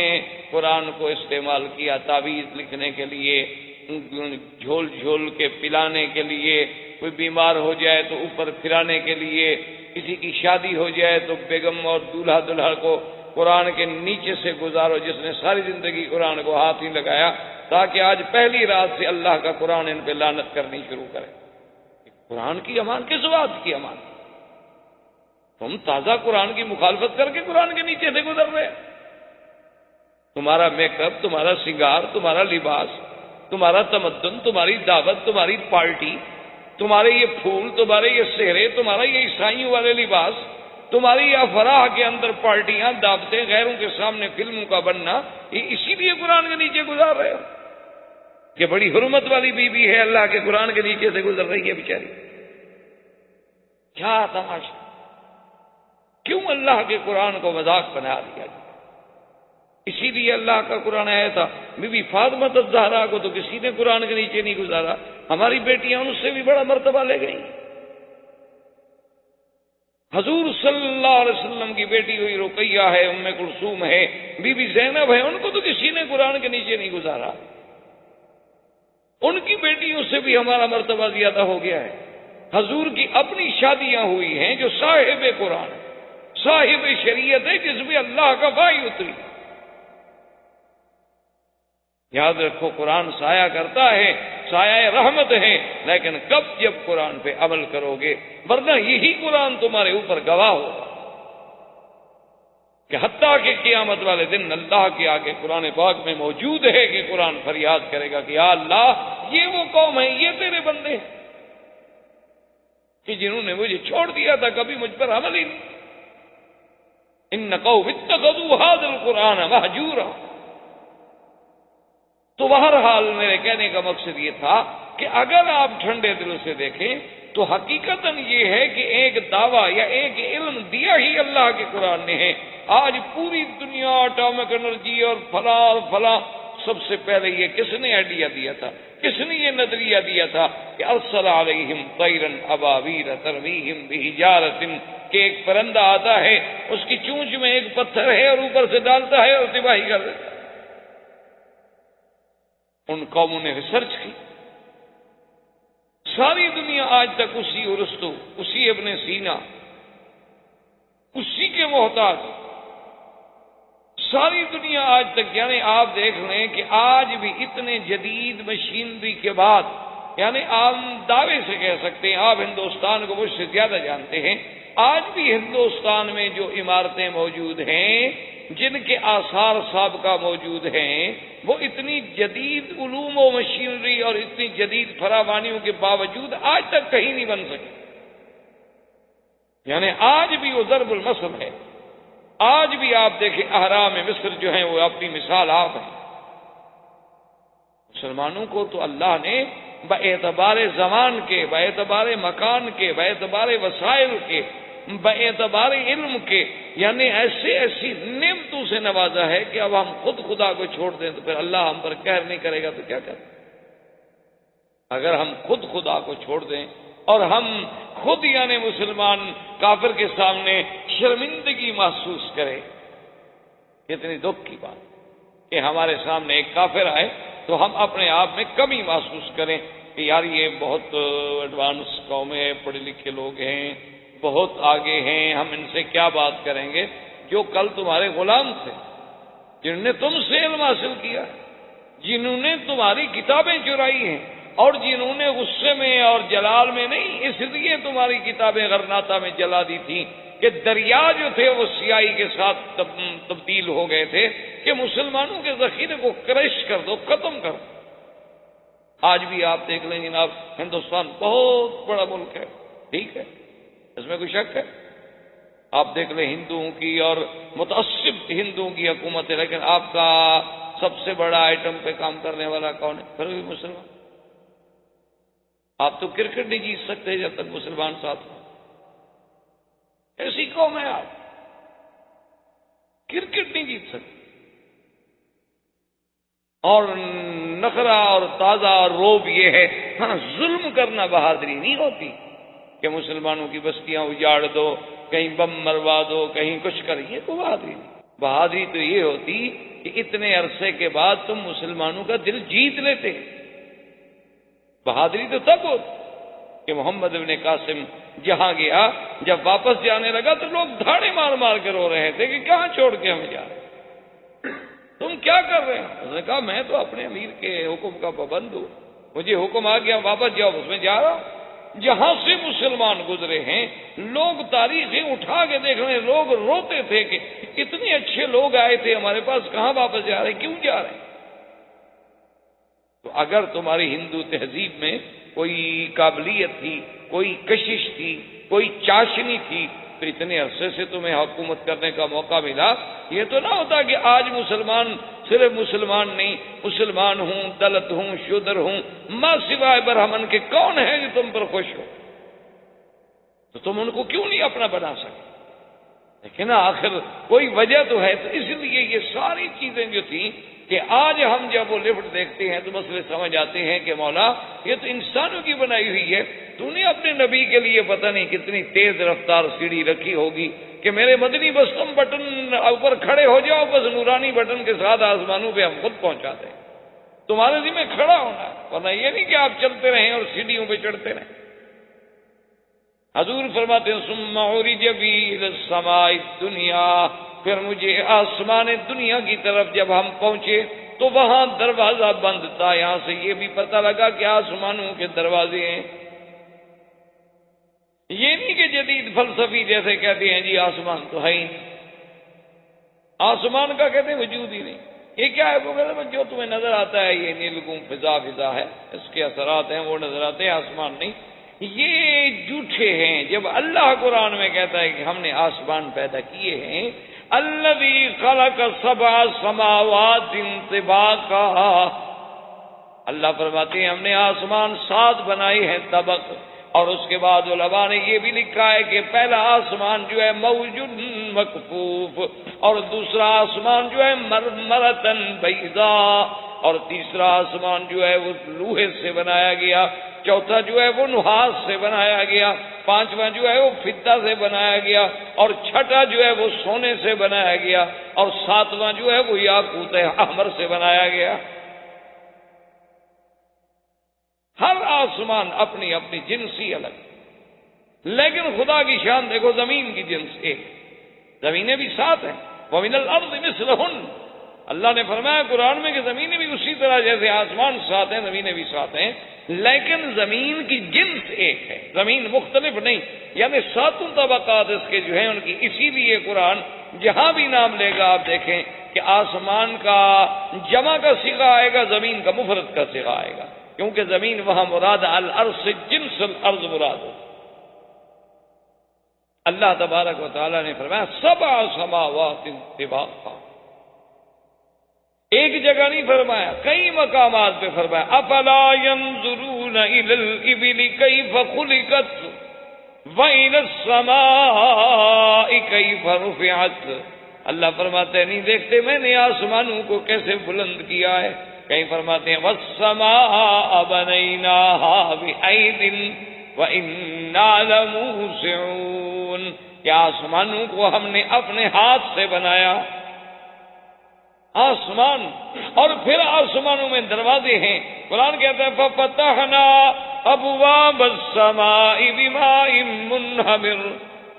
قرآن کو استعمال کیا تعویذ لکھنے کے لیے، جھول جھول کے پلانے کے لیے، کوئی بیمار ہو جائے تو اوپر پھرانے کے لیے، کسی کی شادی ہو جائے تو بیگم اور دولہا دلہا کو قرآن کے نیچے سے گزارو، جس نے ساری زندگی قرآن کو ہاتھ ہی لگایا تاکہ آج پہلی رات سے اللہ کا قرآن ان پہ لعنت کرنی شروع کرے۔ قرآن کی امان کس بات کی امان؟ تم تازہ قرآن کی مخالفت کر کے قرآن کے نیچے سے گزر رہے، تمہارا میک اپ، تمہارا سنگار، تمہارا لباس، تمہارا تمدن، تمہاری دعوت، تمہاری پارٹی، تمہارے یہ پھول، تمہارے یہ سہرے، تمہارا یہ عیسائیوں والے لباس، تمہاری یہ افراح کے اندر پارٹیاں، دعوتیں، غیروں کے سامنے فلموں کا بننا، یہ اسی لیے قرآن کے نیچے گزار رہے ہو کہ بڑی حرمت والی بیوی ہے، اللہ کے قرآن کے نیچے سے گزر رہی ہے بیچاری۔ کیا تماشا! کیوں اللہ کے قرآن کو مذاق بنا دیا گیا؟ اسی لیے اللہ کا قرآن آیا تھا، بی بی فاطمہ الزہرا کو تو کسی نے قرآن کے نیچے نہیں گزارا، ہماری بیٹیاں ان سے بھی بڑا مرتبہ لے گئیں۔ حضور صلی اللہ علیہ وسلم کی بیٹی ہوئی رقیہ ہے، ام کلثوم ہے، بی بی زینب ہے، ان کو تو کسی نے قرآن کے نیچے نہیں گزارا، ان کی بیٹیوں سے بھی ہمارا مرتبہ زیادہ ہو گیا ہے۔ حضور کی اپنی شادیاں ہوئی ہیں جو صاحب قرآن، صاحب شریعت ہے، جس میں اللہ کا وحی اتری۔ یاد رکھو قرآن سایہ کرتا ہے، سایہ رحمت ہے، لیکن کب؟ جب قرآن پہ عمل کرو گے، ورنہ یہی قرآن تمہارے اوپر گواہ ہوگا کہ حتیٰ کہ قیامت والے دن اللہ کے آگے قرآن پاک میں موجود ہے کہ قرآن فریاد کرے گا کہ یا اللہ، یہ وہ قوم ہے، یہ تیرے بندے ہیں کہ جنہوں نے مجھے چھوڑ دیا تھا، کبھی مجھ پر عمل ہی نہیں۔ ان قوم اتخذوا هذا القرآن مہجورا۔ تو بہرحال میرے کہنے کا مقصد یہ تھا کہ اگر آپ ٹھنڈے دل سے دیکھیں تو حقیقتاً یہ ہے کہ ایک دعویٰ یا ایک علم دیا ہی اللہ کے قرآن نے ہے۔ آج پوری دنیا اٹامک انرجی اور فلاں اور فلاں، سب سے پہلے یہ کس نے آئیڈیا دیا تھا؟ کس نے یہ نظریہ دیا تھا کہ ارسل علیہم طیرا ابابیل ترمیہم بحجارۃ، کہ ایک پرندہ آتا ہے، اس کی چونچ میں ایک پتھر ہے اور اوپر سے ڈالتا ہے اور تباہی کر دیتا ہے۔ ان قوموں نے ریسرچ کی، ساری دنیا آج تک اسی ارسطو، اسی ابن سینا، اسی کے محتاج، ساری دنیا آج تک، یعنی آپ دیکھ لیں کہ آج بھی اتنے جدید مشینری کے بعد یعنی عام دعوے سے کہہ سکتے ہیں آپ ہندوستان کو مجھ سے زیادہ جانتے ہیں، آج بھی ہندوستان میں جو عمارتیں موجود ہیں جن کے آثار سابقہ موجود ہیں وہ اتنی جدید علوم و مشینری اور اتنی جدید فراوانیوں کے باوجود آج تک کہیں نہیں بن سکی. یعنی آج بھی وہ ضرب المثل ہے. آج بھی آپ دیکھیں اہرام مصر جو ہیں وہ اپنی مثال آپ ہیں. مسلمانوں کو تو اللہ نے باعتبار زمان کے، باعتبار مکان کے، باعتبار وسائل کے، باعتبار علم کے، یعنی ایسی نعمتوں سے نوازا ہے کہ اب ہم خود خدا کو چھوڑ دیں تو پھر اللہ ہم پر قہر نہیں کرے گا تو کیا کریں؟ اگر ہم خود خدا کو چھوڑ دیں اور ہم خود یعنی مسلمان کافر کے سامنے شرمندگی محسوس کریں، کتنی دکھ کی بات کہ ہمارے سامنے ایک کافر آئے تو ہم اپنے آپ میں کمی محسوس کریں کہ یار یہ بہت ایڈوانس قوم ہے، پڑھے لکھے لوگ ہیں، بہت آگے ہیں، ہم ان سے کیا بات کریں گے جو کل تمہارے غلام تھے، جنہوں نے تم سے علم حاصل کیا، جنہوں نے تمہاری کتابیں چرائی ہیں، اور جنہوں نے غصے میں اور جلال میں نہیں، اس لیے تمہاری کتابیں غرناطہ میں جلا دی تھی کہ دریا جو تھے وہ سیاہی کے ساتھ تبدیل ہو گئے تھے کہ مسلمانوں کے ذخیرے کو کرش کر دو، ختم کر دو. آج بھی آپ دیکھ لیں جناب، ہندوستان بہت بڑا ملک ہے، ٹھیک ہے، اس میں کوئی شک ہے. آپ دیکھ لیں ہندوؤں کی اور متعصب ہندوؤں کی حکومت ہے، لیکن آپ کا سب سے بڑا آئٹم پہ کام کرنے والا کون ہے؟ پھر بھی مسلمان. آپ تو کرکٹ نہیں جیت سکتے جب تک مسلمان ساتھ ہوں. ایسی قوم ہے آپ، کرکٹ نہیں جیت سکتے. اور نخرا اور تازہ اور روب یہ ہے، ہاں ظلم کرنا بہادری نہیں ہوتی کہ مسلمانوں کی بستیاں اجاڑ دو، کہیں بم مروا دو، کہیں کچھ کریے، تو بہادری نہیں. بہادری تو یہ ہوتی کہ اتنے عرصے کے بعد تم مسلمانوں کا دل جیت لیتے. بہادری تو تب ہوتی کہ محمد ابن قاسم جہاں گیا، جب واپس جانے لگا تو لوگ دھاڑے مار مار کے رو رہے تھے کہ کہاں چھوڑ کے ہمیں جا رہے، تم کیا کر رہے ہیں؟ اس نے کہا میں تو اپنے امیر کے حکم کا پابند ہوں، مجھے حکم آ گیا واپس جاؤ، اس میں جا رہا ہوں. جہاں سے مسلمان گزرے ہیں لوگ تاریخیں اٹھا کے دیکھ رہے ہیں، لوگ روتے تھے کہ اتنے اچھے لوگ آئے تھے ہمارے پاس، کہاں واپس جا رہے ہیں، کیوں جا رہے ہیں؟ تو اگر تمہاری ہندو تہذیب میں کوئی قابلیت تھی، کوئی کشش تھی، کوئی چاشنی تھی تو اتنے عرصے سے تمہیں حکومت کرنے کا موقع ملا. یہ تو نہ ہوتا کہ آج مسلمان صرف مسلمان نہیں، مسلمان ہوں، دلت ہوں، شودر ہوں، ماں سوائے برہمن کے کون ہے جو تم پر خوش ہو؟ تو تم ان کو کیوں نہیں اپنا بنا سکتے؟ لیکن آخر کوئی وجہ تو ہے. تو اس لیے یہ ساری چیزیں جو تھیں کہ آج ہم جب وہ لفٹ دیکھتے ہیں تو مسئلے سمجھ آتے ہیں کہ مولا یہ تو انسانوں کی بنائی ہوئی ہے. تو نے اپنے نبی کے لیے پتہ نہیں کتنی تیز رفتار سیڑھی رکھی ہوگی کہ میرے مدنی بس تم بٹن اوپر کھڑے ہو جاؤ، بس نورانی بٹن کے ساتھ آسمانوں پہ ہم خود پہنچا دیں. تمہارے ذمہ کھڑا ہونا ہے، ورنہ یہ نہیں کہ آپ چلتے رہیں اور سیڑھیوں پہ چڑھتے رہیں. حضور فرماتے ہیں ثم عرج بی الی السماء الدنیا، پھر مجھے آسمان دنیا کی طرف جب ہم پہنچے تو وہاں دروازہ بند تھا. یہاں سے یہ بھی پتہ لگا کہ آسمانوں کے دروازے ہیں. یہ نہیں کہ جدید فلسفی جیسے کہتے ہیں جی آسمان تو ہے ہی نہیں، آسمان کا کہتے ہیں وجود ہی نہیں. یہ کیا ہے؟ وہ کہتے ہیں جو تمہیں نظر آتا ہے یہ نیلگوں فضا ہے، اس کے اثرات ہیں، وہ نظر آتے ہیں، آسمان نہیں. یہ جھوٹے ہیں. جب اللہ قرآن میں کہتا ہے کہ ہم نے آسمان پیدا کیے ہیں، الذی خلق سبع سماوات طباقا، اللہ فرماتے ہیں ہم نے آسمان 7 بنائے ہیں طبق. اور اس کے بعد علماء نے یہ بھی لکھا ہے کہ پہلا آسمان جو ہے موجن مکفوف، اور دوسرا آسمان جو ہے مرمرتن بیضاء، اور تیسرا آسمان جو ہے وہ لوہے سے بنایا گیا، چوتھا جو ہے وہ نحاس سے بنایا گیا، پانچواں جو ہے وہ فضہ سے بنایا گیا، اور چھٹا جو ہے وہ سونے سے بنایا گیا، اور ساتواں جو ہے وہ یاقوت احمر سے بنایا گیا. ہر آسمان اپنی اپنی جنسی الگ، لیکن خدا کی شان دیکھو، زمین کی جنس ایک، زمینیں بھی 7 ہیں. وَمِنَ الْأَرْضِ مِثْلُهُنَّ، اللہ نے فرمایا قرآن میں کہ زمینیں بھی اسی طرح جیسے آسمان ساتھ ہیں زمینیں بھی ساتھ ہیں، لیکن زمین کی جنس ایک ہے، زمین مختلف نہیں، یعنی ساتوں طبقات اس کے جو ہیں ان کی. اسی لیے قرآن جہاں بھی نام لے گا آپ دیکھیں کہ آسمان کا جمع کا صیغہ آئے گا، زمین کا مفرد کا صیغہ آئے گا، کیونکہ زمین وہاں مراد الارض سے جنس الارض مراد ہے. اللہ تبارک و تعالیٰ نے فرمایا 7 سماوات طباقا، ایک جگہ نہیں فرمایا، کئی مقامات پہ فرمایا. افلا ينظرون الى الابل كيف خلقت والى السماء كيف رفعت. اللہ فرماتے ہیں نہیں دیکھتے میں نے آسمانوں کو کیسے بلند کیا ہے. کہیں فرماتے ہیں والسماء بنيناها بأيد وإنا لموسعون، کہ آسمانوں کو ہم نے اپنے ہاتھ سے بنایا. آسمان اور پھر آسمانوں میں دروازے ہیں. قرآن کہتا ہے ففتحنا ابواب السماء بماء منہمر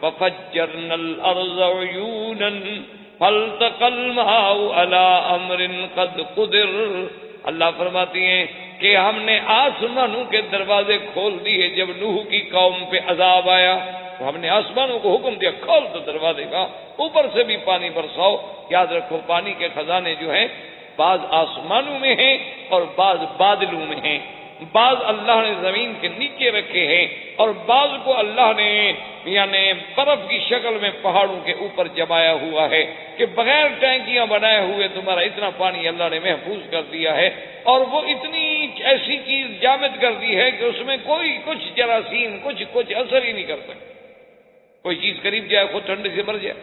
وفجرنا الارض عیونا فالتقى الماء على امر قد قدر. اللہ فرماتی ہیں کہ ہم نے آسمانوں کے دروازے کھول دیے. جب نوح کی قوم پہ عذاب آیا تو ہم نے آسمانوں کو حکم دیا کھول دو دروازے کا، اوپر سے بھی پانی برساؤ. یاد رکھو پانی کے خزانے جو ہیں بعض آسمانوں میں ہیں اور بعض بادلوں میں ہیں. بعض اللہ نے زمین کے نیچے رکھے ہیں اور بعض کو اللہ نے یعنی برف کی شکل میں پہاڑوں کے اوپر جمایا ہوا ہے کہ بغیر ٹینکیاں بنائے ہوئے تمہارا اتنا پانی اللہ نے محفوظ کر دیا ہے. اور وہ اتنی ایسی چیز جامد کر دی ہے کہ اس میں کوئی کچھ جراثیم کچھ اثر ہی نہیں کر سکتا. کوئی چیز قریب جائے خود ٹھنڈے سے مر جائے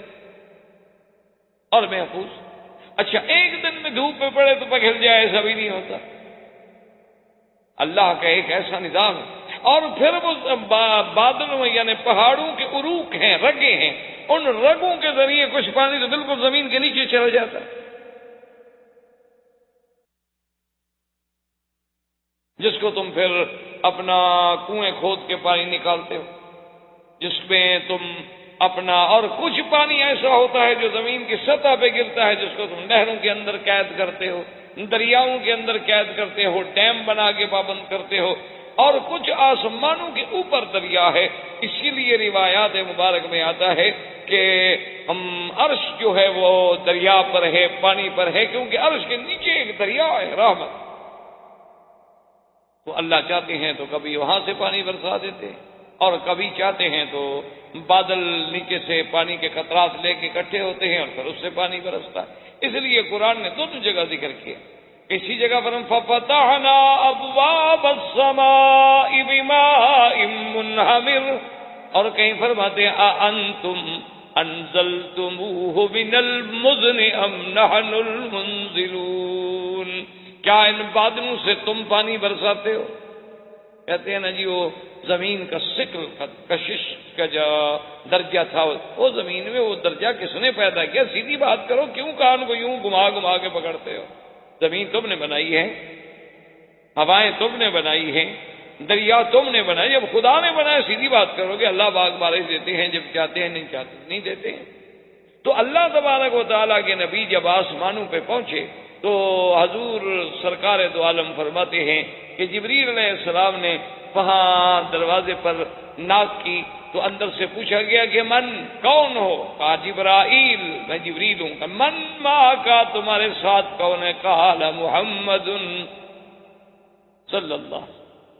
اور محفوظ. اچھا ایک دن میں دھوپ پہ پڑے تو پگھل جائے، ایسا بھی نہیں ہوتا. اللہ کا ایک ایسا نظام ہے. اور پھر وہ بادلوں میں یعنی پہاڑوں کے عروق ہیں، رگیں ہیں، ان رگوں کے ذریعے کچھ پانی تو بالکل زمین کے نیچے چلا جاتا ہے، جس کو تم پھر اپنا کنویں کھود کے پانی نکالتے ہو، جس میں تم اپنا. اور کچھ پانی ایسا ہوتا ہے جو زمین کی سطح پہ گرتا ہے، جس کو تم نہروں کے اندر قید کرتے ہو، دریاؤں کے اندر قید کرتے ہو، ڈیم بنا کے پابند کرتے ہو. اور کچھ آسمانوں کے اوپر دریا ہے. اسی لیے روایات مبارک میں آتا ہے کہ عرش جو ہے وہ دریا پر ہے، پانی پر ہے، کیونکہ عرش کے نیچے ایک دریا ہے رحمت. تو اللہ چاہتے ہیں تو کبھی وہاں سے پانی برسا دیتے ہیں اور کبھی چاہتے ہیں تو بادل نیچے سے پانی کے قطرات لے کے اکٹھے ہوتے ہیں اور پھر اس سے پانی برستا ہے. اس لیے قرآن نے دونوں جگہ ذکر کیا. اسی جگہ پر ففتحنا ابواب السماء بماء منہمر، اور کہیں فرماتے ہیں اانتم انزلتموہ من المزن ام نحن المنزلون. کیا ان بادلوں سے تم پانی برساتے ہو؟ کہتے ہیں نا جی وہ زمین کا سکل کشش کا جو درجہ تھا وہ زمین میں وہ درجہ کس نے پیدا کیا؟ سیدھی بات کرو، کیوں کان کو یوں گھما کے پکڑتے ہو؟ زمین تم نے بنائی ہے، ہوائیں تم نے بنائی ہیں، دریا تم نے بنائی. جب خدا نے بنایا سیدھی بات کرو گے. اللہ باغ بارش دیتے ہیں جب چاہتے ہیں، نہیں چاہتے نہیں دیتے ہیں. تو اللہ تبارک و تعالیٰ کے نبی جب آسمانوں پہ پہنچے تو حضور سرکار دو عالم فرماتے ہیں کہ جبریل علیہ السلام نے وہاں دروازے پر ناک کی تو اندر سے پوچھا گیا کہ من کون ہو؟ کہا جبرائیل، میں جبریل ہوں. من ما کا تمہارے ساتھ کون ہے؟ قال محمد صلی اللہ.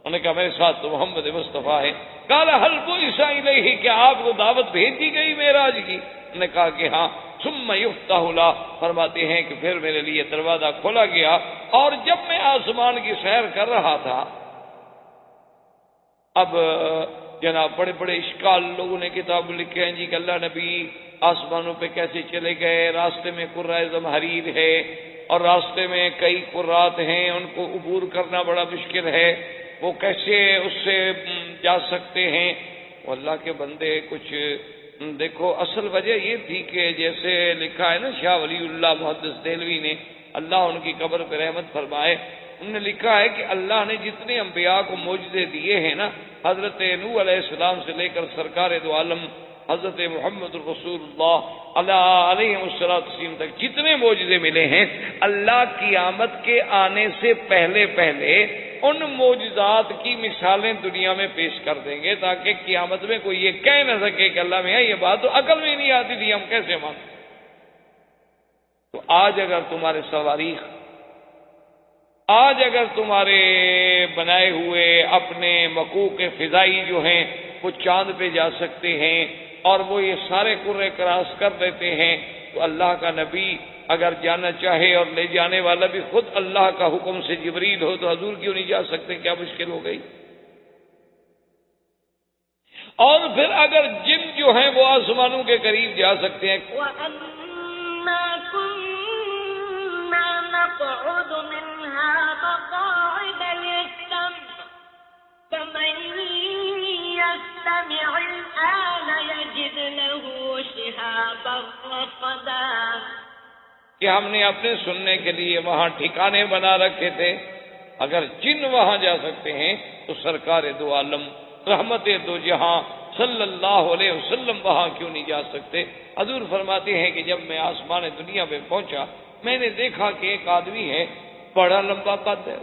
انہوں نے کہا میرے ساتھ تو محمد مصطفیٰ ہے. قال هل بعث الیہ، کہ آپ کو دعوت بھیجی گئی معراج کی؟ انہوں نے کہا کہ ہاں. ثم یفتح لا، فرماتے ہیں کہ پھر میرے لیے دروازہ کھولا گیا. اور جب میں آسمان کی سیر کر رہا تھا، اب جناب بڑے بڑے اشکال لوگوں نے کتاب لکھے ہیں جی کہ اللہ نبی آسمانوں پہ کیسے چلے گئے، راستے میں قرۂ زمہریر ہے اور راستے میں کئی قرات ہیں، ان کو عبور کرنا بڑا مشکل ہے، وہ کیسے اس سے جا سکتے ہیں؟ اللہ کے بندے کچھ دیکھو. اصل وجہ یہ تھی کہ جیسے لکھا ہے نا شاہ ولی اللہ محدث دہلوی نے، اللہ ان کی قبر پہ رحمت فرمائے، انہوں نے لکھا ہے کہ اللہ نے جتنے انبیاء کو معجزے دیے ہیں نا، حضرت نوح علیہ السلام سے لے کر سرکار دو عالم حضرت محمد رسول اللہ علیہ السلام تک جتنے معجزے ملے ہیں، اللہ قیامت کے آنے سے پہلے پہلے ان معجزات کی مثالیں دنیا میں پیش کر دیں گے، تاکہ قیامت میں کوئی یہ کہہ نہ سکے کہ اللہ میں ہے، یہ بات تو عقل میں نہیں آتی تھی، ہم کیسے مانتے؟ تو آج اگر تمہارے صواريخ، آج اگر تمہارے بنائے ہوئے اپنے مکوک فضائی جو ہیں وہ چاند پہ جا سکتے ہیں اور وہ یہ سارے کرے کراس کر دیتے ہیں، تو اللہ کا نبی اگر جانا چاہے اور لے جانے والا بھی خود اللہ کا حکم سے جبریل ہو، تو حضور کیوں نہیں جا سکتے؟ کیا مشکل ہو گئی؟ اور پھر اگر جن جو ہیں وہ آسمانوں کے قریب جا سکتے ہیں، وَأَنَّا كُنَّا نَقْعُدُ مِنْهَا مَقَاعِدَ لِلسَّمْعِ فَمَن يَسْتَمِعِ الْآنَ يَجِدْ لَهُ شِهَابًا رَّصَدًا، کہ ہم نے اپنے سننے کے لیے وہاں ٹھکانے بنا رکھے تھے۔ اگر جن وہاں جا سکتے ہیں تو سرکار دو عالم رحمت دو جہاں صلی اللہ علیہ وسلم وہاں کیوں نہیں جا سکتے؟ حضور فرماتے ہیں کہ جب میں آسمان دنیا پہ پہنچا، میں نے دیکھا کہ ایک آدمی ہے، بڑا لمبا قد ہے،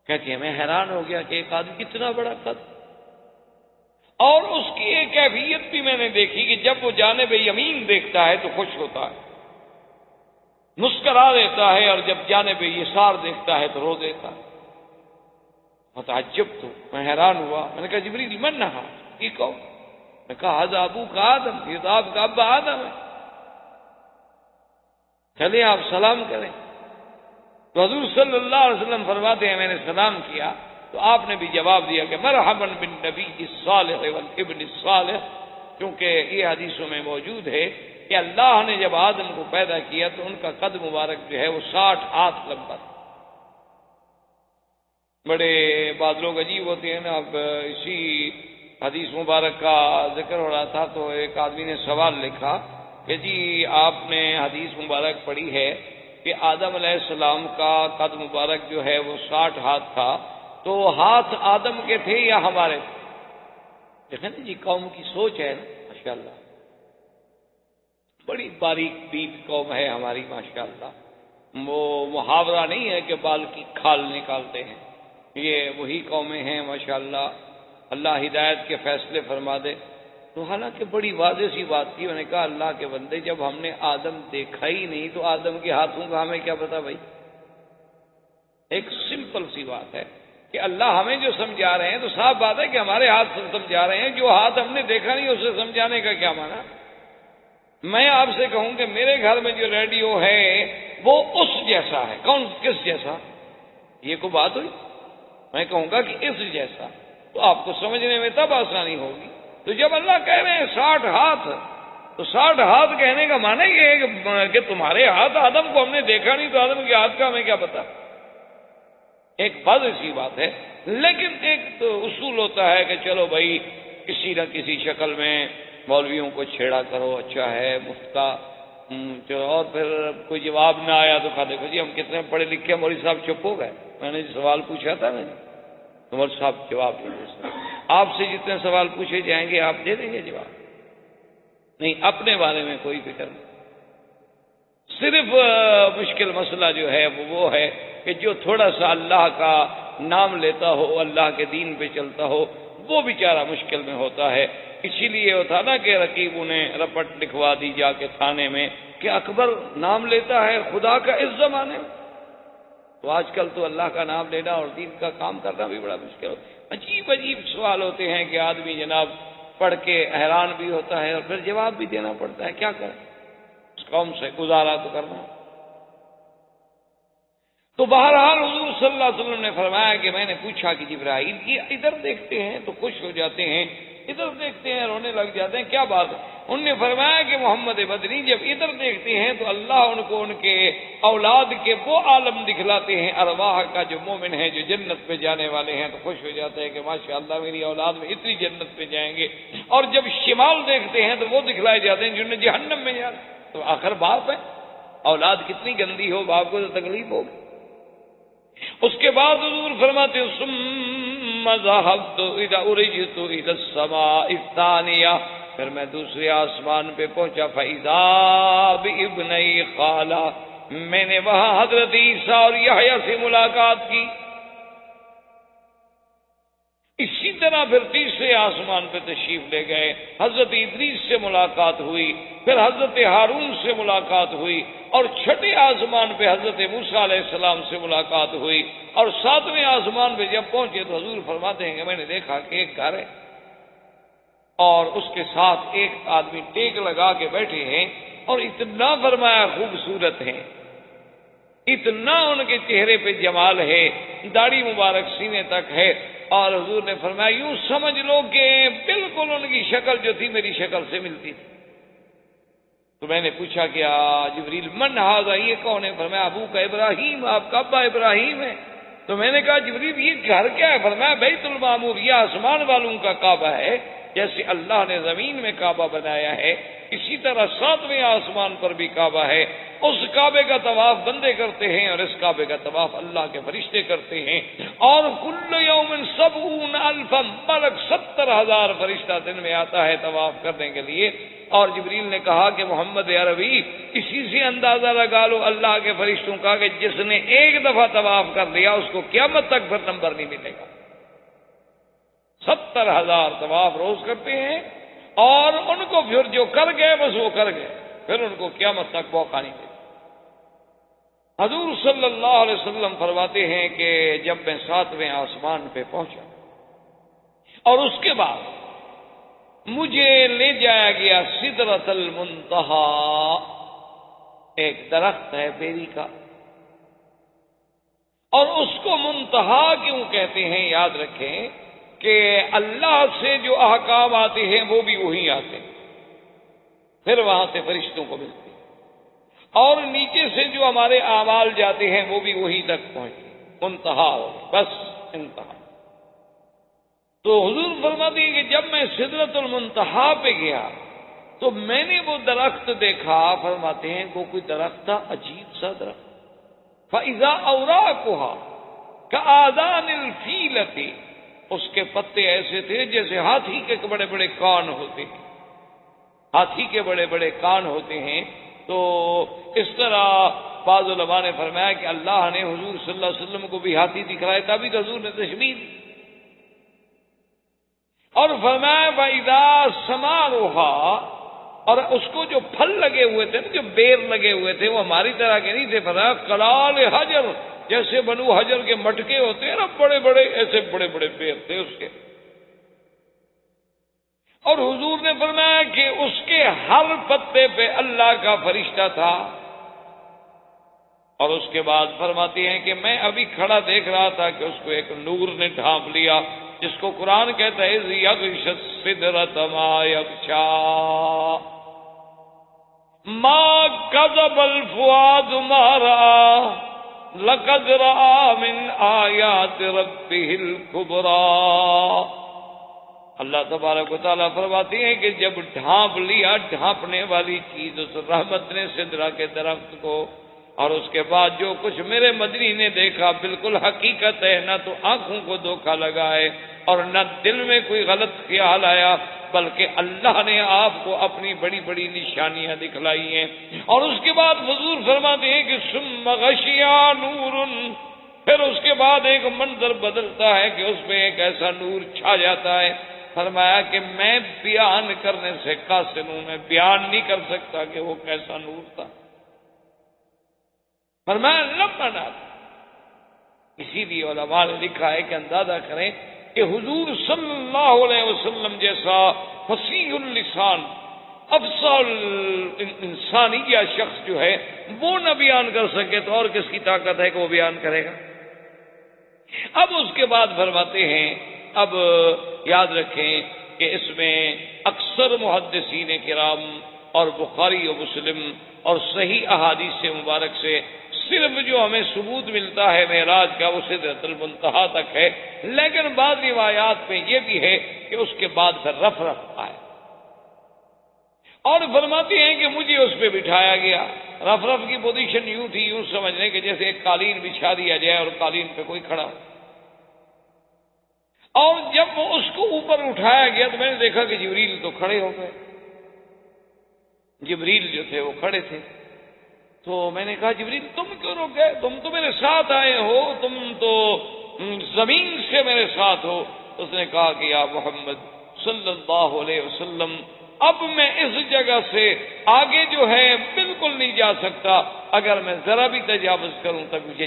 کہتی ہے میں حیران ہو گیا کہ ایک آدمی کتنا بڑا قد، اور اس کی ایک کیفیت بھی میں نے دیکھی کہ جب وہ جانب یمین دیکھتا ہے تو خوش ہوتا ہے، مسکرا دیتا ہے، اور جب جانب یسار دیکھتا ہے تو رو دیتا ہے۔ متعجب تو میں حیران ہوا، میں نے کہا جبریل من نہا یہ کہو؟ میں نے کہا حضا ابو کا آدم، یہ تو آپ کا ابا آدم ہے، چلے آپ سلام کریں۔ تو حضور صلی اللہ علیہ وسلم فرماتے ہیں میں نے سلام کیا تو آپ نے بھی جواب دیا کہ مرحبا بالنبی الصالح والابن الصالح، کیونکہ یہ حدیثوں میں موجود ہے کہ اللہ نے جب آدم کو پیدا کیا تو ان کا قد مبارک جو ہے وہ 60 ہاتھ لمبا تھا۔ بڑے بعض لوگ عجیب ہوتے ہیں نا۔ اب اسی حدیث مبارک کا ذکر ہو رہا تھا تو ایک آدمی نے سوال لکھا کہ جی آپ نے حدیث مبارک پڑھی ہے کہ آدم علیہ السلام کا قد مبارک جو ہے وہ 60 ہاتھ تھا، تو ہاتھ آدم کے تھے یا ہمارے تھے؟ دیکھیں نا جی قوم کی سوچ ہے نا، ماشاءاللہ بڑی باریک بین قوم ہے ہماری ماشاءاللہ۔ وہ محاورہ نہیں ہے کہ بال کی کھال نکالتے ہیں، یہ وہی قومیں ہیں ماشاءاللہ۔ اللہ ہدایت کے فیصلے فرما دے۔ تو حالانکہ بڑی واضح سی بات تھی، میں نے کہا اللہ کے بندے جب ہم نے آدم دیکھا ہی نہیں تو آدم کے ہاتھوں کا ہمیں کیا پتا بھائی؟ ایک سمپل سی بات ہے کہ اللہ ہمیں جو سمجھا رہے ہیں تو صاف بات ہے کہ ہمارے ہاتھ سے سمجھا رہے ہیں، جو ہاتھ ہم نے دیکھا نہیں اسے سمجھانے کا کیا معنی؟ میں آپ سے کہوں کہ میرے گھر میں جو ریڈیو ہے وہ اس جیسا ہے۔ کون کس جیسا؟ یہ کوئی بات ہوئی؟ میں کہوں گا کہ اس جیسا، تو آپ کو سمجھنے میں تب آسانی ہوگی۔ تو جب اللہ کہہ رہے ہیں 60 ہاتھ، تو 60 ہاتھ کہنے کا معنی یہ ہے کہ تمہارے ہاتھ، آدم کو ہم نے دیکھا نہیں تو آدم کے ہاتھ کا ہمیں کیا پتا؟ ایک واضح سی بات ہے، لیکن ایک تو اصول ہوتا ہے کہ چلو بھائی کسی نہ کسی شکل میں مولویوں کو چھیڑا کرو، اچھا ہے مفت کا، چلو، اور پھر کوئی جواب نہ آیا تو کہا دیکھو جی ہم کتنے پڑھے لکھے ہیں، مولوی صاحب چپ ہو گئے۔ میں نے سوال پوچھا تھا میں نے، تو مولوی صاحب جواب دیں گے، آپ سے جتنے سوال پوچھے جائیں گے آپ دے دیں گے جواب؟ نہیں، اپنے بارے میں کوئی فکر نہیں۔ صرف مشکل مسئلہ جو ہے وہ ہے کہ جو تھوڑا سا اللہ کا نام لیتا ہو، اللہ کے دین پہ چلتا ہو، وہ بیچارہ مشکل میں ہوتا ہے۔ اسی لیے وہ تھا نا کہ رقیبوں نے رپٹ لکھوا دی جا کے تھانے میں کہ اکبر نام لیتا ہے خدا کا اس زمانے میں۔ تو آج کل تو اللہ کا نام لینا اور دین کا کام کرنا بھی بڑا مشکل ہوتا ہے۔ عجیب عجیب سوال ہوتے ہیں کہ آدمی جناب پڑھ کے حیران بھی ہوتا ہے اور پھر جواب بھی دینا پڑتا ہے، کیا کریں، اس قوم سے گزارا تو کرنا۔ تو بہرحال حضور صلی اللہ علیہ وسلم نے فرمایا کہ میں نے پوچھا کہ جبرائیل یہ ادھر دیکھتے ہیں تو خوش ہو جاتے ہیں، ادھر دیکھتے ہیں رونے لگ جاتے ہیں، کیا بات ہے؟ انہوں نے فرمایا کہ محمد بدنی جب ادھر دیکھتے ہیں تو اللہ ان کو ان کے اولاد کے وہ عالم دکھلاتے ہیں ارواح کا، جو مومن ہیں، جو جنت پہ جانے والے ہیں، تو خوش ہو جاتے ہیں کہ ماشاءاللہ میری اولاد میں اتنی جنت پہ جائیں گے۔ اور جب شمال دیکھتے ہیں تو وہ دکھلائے جاتے ہیں جنہیں جہنم میں جانا۔ تو آخر باپ ہے، اولاد کتنی گندی ہو باپ کو تو تکلیف ہوگی۔ اس کے بعد حضور فرماتے ہیں ثم ثم ذهبت اذا ارجت الى السماء الثانيه، پھر میں دوسرے آسمان پہ پہنچا، فاذا بابنی خالہ، میں نے وہاں حضرت عیسیٰ اور یحییٰ سے ملاقات کی۔ اسی طرح پھر تیسرے آسمان پہ تشریف لے گئے، حضرت ادریس سے ملاقات ہوئی، پھر حضرت ہارون سے ملاقات ہوئی، اور چھٹے آسمان پہ حضرت موسیٰ علیہ السلام سے ملاقات ہوئی، اور ساتویں آسمان پہ جب پہنچے تو حضور فرماتے ہیں کہ میں نے دیکھا کہ ایک گھر ہے اور اس کے ساتھ ایک آدمی ٹیک لگا کے بیٹھے ہیں، اور اتنا فرمایا خوبصورت ہیں، اتنا ان کے چہرے پہ جمال ہے، داڑھی مبارک سینے تک ہے، اور حضور نے فرمایا یوں سمجھ لو کہ بالکل ان کی شکل جو تھی میری شکل سے ملتی تھی۔ تو میں نے پوچھا کہ جبریل من ھذا، یہ کون ہے؟ فرمایا ابو کا ابراہیم، آپ کا ابا ابراہیم ہے۔ تو میں نے کہا جبریل یہ گھر کیا ہے؟ فرمایا بیت المعمور، یہ آسمان والوں کا کعبہ ہے، جیسے اللہ نے زمین میں کعبہ بنایا ہے اسی طرح ساتویں آسمان پر بھی کعبہ ہے، اس کعبے کا طواف بندے کرتے ہیں اور اس کعبے کا طواف اللہ کے فرشتے کرتے ہیں، اور کل یوم 70,000 ملک، 70,000 فرشتہ دن میں آتا ہے طواف کرنے کے لیے۔ اور جبریل نے کہا کہ محمد عربی اسی سے اندازہ لگا لو اللہ کے فرشتوں کا کہ جس نے ایک دفعہ طواف کر لیا اس کو قیامت تک پھر نمبر نہیں ملے گا۔ 70,000 طواف روز کرتے ہیں، اور ان کو پھر جو کر گئے بس وہ کر گئے، پھر ان کو قیامت تک موقع نہیں ملے۔ حضور صلی اللہ علیہ وسلم فرماتے ہیں کہ جب میں ساتویں آسمان پہ پہنچا اور اس کے بعد مجھے لے جایا گیا سدرۃ المنتہا، ایک درخت ہے بیری کا، اور اس کو منتہا کیوں کہتے ہیں یاد رکھیں کہ اللہ سے جو احکام آتے ہیں وہ بھی وہی آتے ہیں، پھر وہاں سے فرشتوں کو ملتے ہیں، اور نیچے سے جو ہمارے اعمال جاتے ہیں وہ بھی وہی تک پہنچتے، منتہا بس انتہا۔ تو حضور فرماتے ہیں کہ جب میں سدرۃ المنتہا پہ گیا تو میں نے وہ درخت دیکھا، فرماتے ہیں وہ کوئی درخت تھا عجیب سا درخت، فَإِذَا أَوْرَاقُهَا كَآذَانِ الْفِيلَةِ، اس کے پتے ایسے تھے جیسے ہاتھی کے بڑے بڑے کان ہوتے ہیں، ہاتھی کے بڑے بڑے کان ہوتے ہیں۔ تو اس طرح بعض علماء نے فرمایا کہ اللہ نے حضور صلی اللہ علیہ وسلم کو بھی ہاتھی دکھلایا، تبھی تو حضور نے تشبیہ دی، اور فرمایا فَإِذَا ثَمَارُهَا، اور اس کو جو پھل لگے ہوئے تھے، جو بیر لگے ہوئے تھے وہ ہماری طرح کے نہیں تھے، فرمایا قلال حجر، جیسے بنو حجر کے مٹکے ہوتے ہیں نا بڑے بڑے، ایسے بڑے بڑے بیر تھے اس کے۔ اور حضور نے فرمایا کہ اس کے ہر پتے پہ اللہ کا فرشتہ تھا، اور اس کے بعد فرماتے ہیں کہ میں ابھی کھڑا دیکھ رہا تھا کہ اس کو ایک نور نے ڈھانپ لیا، جس کو قرآن کہتا ہے یغشی السدرۃ ما یغشی ما کذب الفؤاد ما رأى لقد رأى من آیات ربہ الکبریٰ۔ اللہ تبارک و تعالیٰ فرماتے ہیں کہ جب ڈھانپ لیا ڈھانپنے والی چیز اس رحمت نے سدرہ کے درخت کو، اور اس کے بعد جو کچھ میرے مدنی نے دیکھا بالکل حقیقت ہے، نہ تو آنکھوں کو دھوکہ لگا ہے اور نہ دل میں کوئی غلط خیال آیا، بلکہ اللہ نے آپ کو اپنی بڑی بڑی نشانیاں دکھلائی ہیں۔ اور اس کے بعد حضور فرماتے ہیں کہ ثم غشیا نور، پھر اس کے بعد ایک منظر بدلتا ہے کہ اس پہ ایک ایسا نور چھا جاتا ہے، فرمایا کہ میں بیان کرنے سے قاصر ہوں، میں بیان نہیں کر سکتا کہ وہ کیسا نور تھا۔ فرمایا لمنا، اسی لیے علماء نے لکھا ہے کہ اندازہ کریں کہ حضور صلی اللہ علیہ وسلم جیسا فصیح اللسان افصل انسانیہ شخص جو ہے وہ نہ بیان کر سکے تو اور کس کی طاقت ہے کہ وہ بیان کرے گا۔ اب اس کے بعد فرماتے ہیں، اب یاد رکھیں کہ اس میں اکثر محدثین کرام اور بخاری و مسلم اور صحیح احادیث مبارک سے صرف جو ہمیں ثبوت ملتا ہے معراج کا وہ سدرۃ المنتہا تک ہے، لیکن بعض روایات میں یہ بھی ہے کہ اس کے بعد پھر رف آئے، اور فرماتے ہیں کہ مجھے اس پہ بٹھایا گیا۔ رف کی پوزیشن یوں تھی، یوں سمجھنے کہ جیسے ایک قالین بچھا دیا جائے اور قالین پہ کوئی کھڑا ہو، اور جب وہ اس کو اوپر اٹھایا گیا تو میں نے دیکھا کہ جبریل تو کھڑے ہو گئے. جبریل جو تھے وہ کھڑے تھے. تو میں نے کہا جبریل تم کیوں رک گئے؟ تم تو میرے ساتھ آئے ہو، تم تو زمین سے میرے ساتھ ہو. اس نے کہا کہ یا محمد صلی اللہ علیہ وسلم، اب میں اس جگہ سے آگے جو ہے بالکل نہیں جا سکتا. اگر میں ذرا بھی تجاوز کروں تو مجھے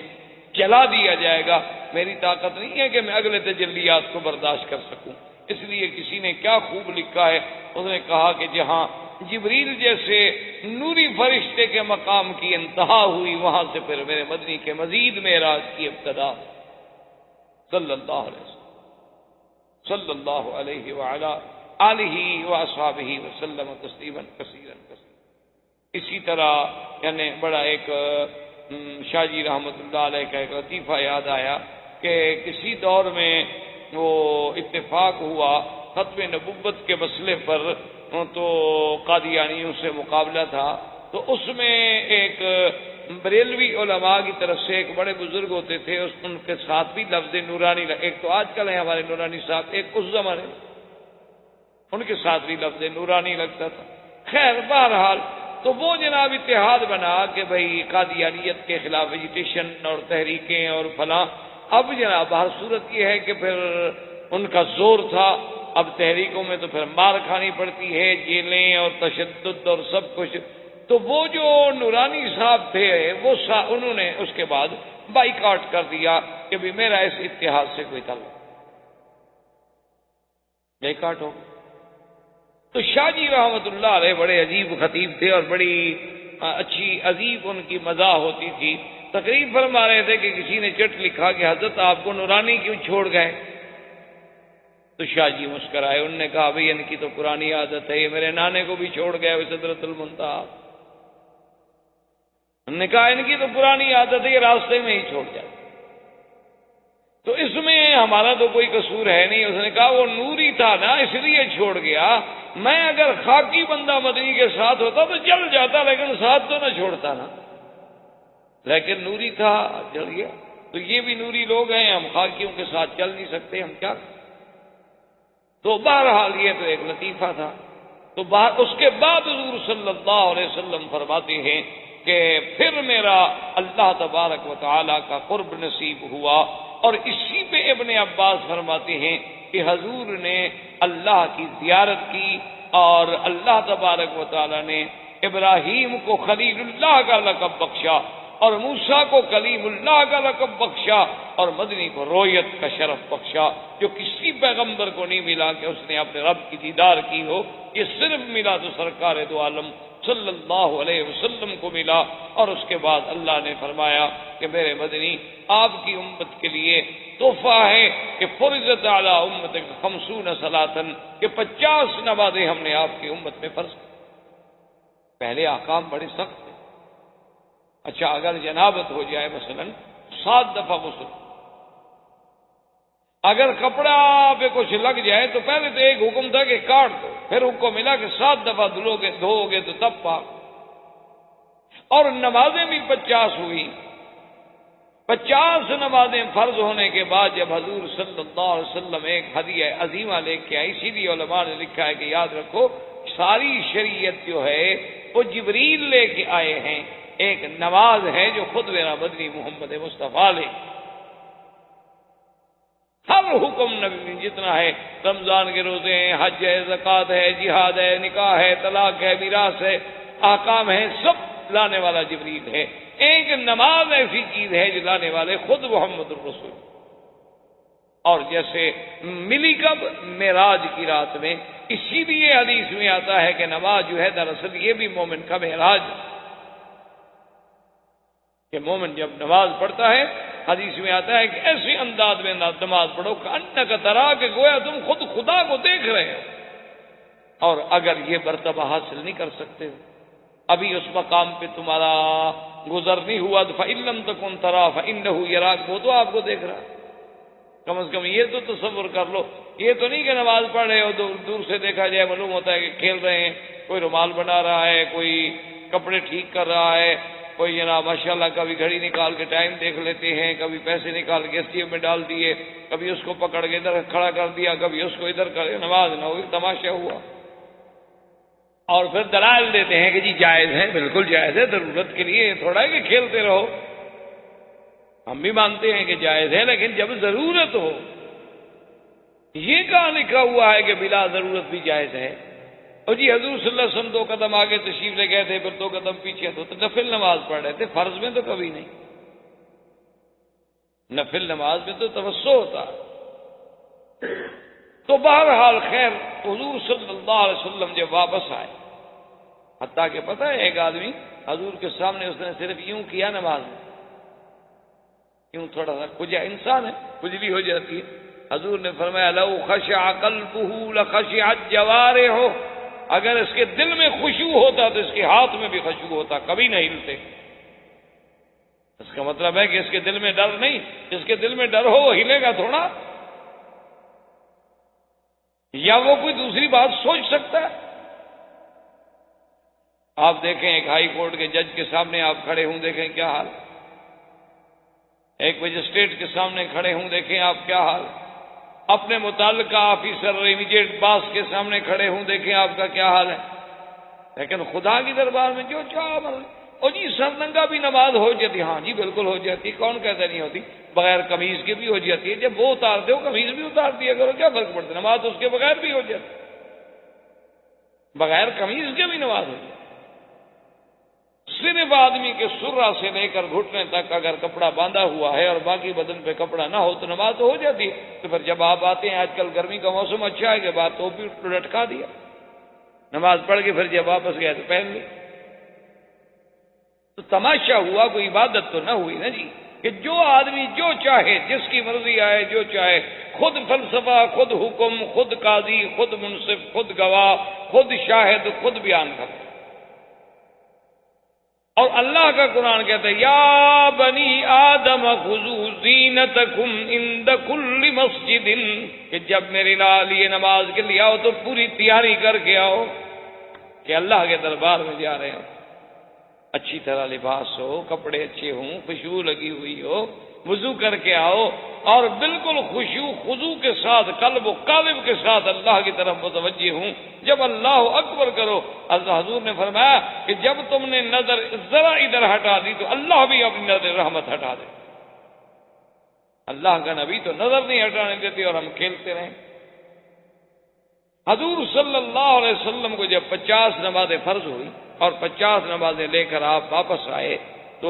جلا دیا جائے گا. میری طاقت نہیں ہے کہ میں اگلے تجلیات کو برداشت کر سکوں. اس لیے کسی نے کیا خوب لکھا ہے، اس نے کہا کہ جہاں جبریل جیسے نوری فرشتے کے مقام کی انتہا ہوئی، وہاں سے پھر میرے مدنی کے مزید معراج کی ابتدا. صلی اللہ علیہ وسلم صلی اللہ علیہ وعلی آلہ واصحابہ وسلم تسلیما کثیرا کثیرا. اسی طرح یعنی بڑا ایک شاہ جی رحمۃ اللہ علیہ کا ایک لطیفہ یاد آیا کہ کسی دور میں وہ اتفاق ہوا ختم نبوت کے مسئلے پر، تو قادیانیوں سے مقابلہ تھا. تو اس میں ایک بریلوی علماء کی طرف سے ایک بڑے بزرگ ہوتے تھے، ان کے ساتھ بھی لفظ نورانی، ایک تو آج کل ہیں ہمارے نورانی صاحب، ایک اس زمانے میں ان کے ساتھ بھی لفظ نورانی لگتا تھا. خیر بہرحال تو وہ جناب اتحاد بنا کہ بھئی قادیانیت کے خلاف ایجیٹیشن اور تحریکیں اور فلاں. اب جناب ہر صورت یہ ہے کہ پھر ان کا زور تھا. اب تحریکوں میں تو پھر مار کھانی پڑتی ہے، جیلیں اور تشدد اور سب کچھ. تو وہ جو نورانی صاحب تھے وہ انہوں نے اس کے بعد بائیکاٹ کر دیا کہ بھی میرا اس اتحاد سے کوئی تعلق. بائیکاٹ ہو. تو شاہ جی رحمۃ اللہ علیہ بڑے عجیب خطیب تھے اور بڑی اچھی عجیب ان کی مزاح ہوتی تھی. تقریر فرما رہے تھے کہ کسی نے چٹ لکھا کہ حضرت آپ کو نورانی کیوں چھوڑ گئے؟ تو شاہ جی مسکرائے. انہوں نے کہا بھئی ان کی تو پرانی عادت ہے، یہ میرے نانے کو بھی چھوڑ گئے سدرۃ المنتہا. انہوں نے کہا ان کی تو پرانی عادت ہے، یہ راستے میں ہی چھوڑ جاتے. تو اس میں ہمارا تو کوئی قصور ہے نہیں. اس نے کہا وہ نوری تھا نا اس لیے چھوڑ گیا. میں اگر خاکی بندہ مدنی کے ساتھ ہوتا تو جل جاتا، لیکن ساتھ تو نہ چھوڑتا نا. لیکن نوری تھا، جل گیا. تو یہ بھی نوری لوگ ہیں، ہم خاکیوں کے ساتھ چل نہیں سکتے، ہم کیا کریں. تو بہرحال یہ تو ایک لطیفہ تھا. تو اس کے بعد حضور صلی اللہ علیہ وسلم فرماتے ہیں کہ پھر میرا اللہ تبارک و تعالی کا قرب نصیب ہوا. اور اسی پہ ابن عباس فرماتے ہیں کہ حضور نے اللہ کی زیارت کی اور اللہ تبارک و تعالی نے ابراہیم کو خلیل اللہ کا لقب بخشا اور موسیٰ کو کلیم اللہ کا لقب بخشا اور مدنی کو رویت کا شرف بخشا، جو کسی پیغمبر کو نہیں ملا کہ اس نے اپنے رب کی دیدار کی ہو. یہ صرف ملا تو سرکار دو عالم صلی اللہ علیہ وسلم کو ملا. اور اس کے بعد اللہ نے فرمایا کہ میرے مدنی آپ کی امت کے لیے تحفہ ہے کہ فرضت علی امتک 50 صلاۃً، کہ 50 نمازیں ہم نے آپ کی امت میں فرض کی. پہلے احکام بڑے سخت تھے. اچھا اگر جنابت ہو جائے مثلا 7 دفعہ غسل، اگر کپڑا پہ کچھ لگ جائے تو پہلے تو ایک حکم تھا کہ کاٹ دو، پھر حکم ملا کہ 7 دفعہ دھو گے تو تب پاک. اور نمازیں بھی 50 ہوئی. 50 نمازیں فرض ہونے کے بعد جب حضور صلی اللہ علیہ وسلم ایک ہدیہ عظیمہ لے کے آئی، اسی لیے علماء نے لکھا ہے کہ یاد رکھو ساری شریعت جو ہے وہ جبریل لے کے آئے ہیں. ایک نماز ہے جو خود میرا مدنی محمد مصطفیٰ لے. ہر حکم نبی میں جتنا ہے، رمضان کے روزے ہیں، حج ہے، زکوٰۃ ہے، جہاد ہے، نکاح ہے، طلاق ہے، میراث ہے، احکام ہے، سب لانے والا جبریل ہے. ایک نماز ایسی چیز ہے جو لانے والے خود محمد الرسول. اور جیسے ملی کب؟ معراج کی رات میں. اسی لیے حدیث میں آتا ہے کہ نماز جو ہے دراصل یہ بھی مومن کا معراج ہے. کہ مومن جب نماز پڑھتا ہے، حدیث میں آتا ہے کہ ایسے انداز میں نماز پڑھو کہ انک ترا، کہ گویا تم خود خدا کو دیکھ رہے ہو. اور اگر یہ مرتبہ حاصل نہیں کر سکتے، ابھی اس مقام پہ تمہارا گزر نہیں ہوا، تو فَإِن لَّمْ تَكُن تَرَىٰ فَإِنَّهُ يَرَاكَ، وہ تو آپ کو دیکھ رہا ہے. کم از کم یہ تو تصور کر لو. یہ تو نہیں کہ نماز پڑھ رہے ہو دور سے دیکھا جائے معلوم ہوتا ہے کہ کھیل رہے ہیں، کوئی رومال بنا رہا ہے، کوئی کپڑے ٹھیک کر رہا ہے، کوئی جناب ماشاءاللہ کبھی گھڑی نکال کے ٹائم دیکھ لیتے ہیں، کبھی پیسے نکال کے STM میں ڈال دیے، کبھی اس کو پکڑ کے ادھر کھڑا کر دیا، کبھی اس کو ادھر کر، نماز نہ ہوئی، تماشا ہوا۔ اور پھر دلائل دیتے ہیں کہ جی جائز ہے، بالکل جائز ہے، ضرورت کے لیے تھوڑا ہے کہ کھیلتے رہو، ہم بھی مانتے ہیں کہ جائز ہے، لیکن جب ضرورت ہو، یہ کہاں لکھا ہوا ہے کہ بلا ضرورت بھی جائز ہے؟ اور جی حضور صلی اللہ علیہ وسلم 2 قدم آگے تشریف لے گئے تھے، پھر 2 قدم پیچھے، تو نفل نماز پڑھ رہے تھے، فرض میں تو کبھی نہیں، نفل نماز میں تو توسع ہوتا۔ تو بہرحال خیر، حضور صلی اللہ علیہ وسلم جب واپس آئے، حتیٰ کہ پتہ ہے ایک آدمی حضور کے سامنے اس نے صرف یوں کیا نماز میں، یوں تھوڑا سا کھجا، انسان ہے کھجلی ہو جاتی ہے، حضور نے فرمایا لو خشع قلبہ لخشعت جوارحہ، اگر اس کے دل میں خشوع ہوتا تو اس کے ہاتھ میں بھی خشوع ہوتا، کبھی نہ ہلتے۔ اس کا مطلب ہے کہ اس کے دل میں ڈر نہیں، جس کے دل میں ڈر ہو وہ ہلے گا تھوڑا، یا وہ کوئی دوسری بات سوچ سکتا ہے؟ آپ دیکھیں ایک ہائی کورٹ کے جج کے سامنے آپ کھڑے ہوں، دیکھیں کیا حال، ایک مجسٹریٹ کے سامنے کھڑے ہوں، دیکھیں آپ کیا حال، اپنے متعلقہ آفیسر امیڈیٹ باس کے سامنے کھڑے ہوں، دیکھیں آپ کا کیا حال ہے۔ لیکن خدا کی دربار میں جو چاہ مرے، اور جی سرننگا بھی نماز ہو جاتی، ہاں جی بالکل ہو جاتی، کون کہتا نہیں ہوتی، بغیر قمیض کے بھی ہو جاتی ہے، جب وہ اتارتے ہو قمیض بھی اتار دیا کرو، کیا فرق پڑتا ہے، نماز اس کے بغیر بھی ہو جاتی، بغیر قمیض کے بھی نماز ہو جاتی۔ صرف آدمی کے سرہ سے لے کر گھٹنے تک اگر کپڑا باندھا ہوا ہے اور باقی بدن پہ کپڑا نہ ہو تو نماز تو ہو جاتی ہے۔ تو پھر جب آپ آتے ہیں، آج کل گرمی کا موسم اچھا ہے کہ بات تو بھی لٹکا دیا، نماز پڑھ کے پھر جب واپس گئے تو پہن لی، تو تماشا ہوا، کوئی عبادت تو نہ ہوئی نا جی، کہ جو آدمی جو چاہے، جس کی مرضی آئے، جو چاہے، خود فلسفہ، خود حکم، خود قاضی، خود منصف، خود گواہ، خود شاہد، خود بیان کرے۔ اور اللہ کا قرآن کہتا ہے یا بنی آدم خذوا زینتکم عند کل مسجد، کہ جب میرے لیے نماز کے لیے آؤ تو پوری تیاری کر کے آؤ، کہ اللہ کے دربار میں جا رہے ہو، اچھی طرح لباس ہو، کپڑے اچھے ہوں، خوشبو لگی ہوئی ہو، وضو کر کے آؤ، اور بالکل خشوع خضوع کے ساتھ، قلب و قالب کے ساتھ اللہ کی طرف متوجہ ہوں۔ جب اللہ اکبر کرو، حضور نے فرمایا کہ جب تم نے نظر ذرا ادھر ہٹا دی تو اللہ بھی اپنی نظر رحمت ہٹا دے۔ اللہ کا نبی تو نظر نہیں ہٹانے دیتے اور ہم کھیلتے رہیں۔ حضور صلی اللہ علیہ وسلم کو جب 50 نمازیں فرض ہوئی اور 50 نمازیں لے کر آپ واپس آئے، تو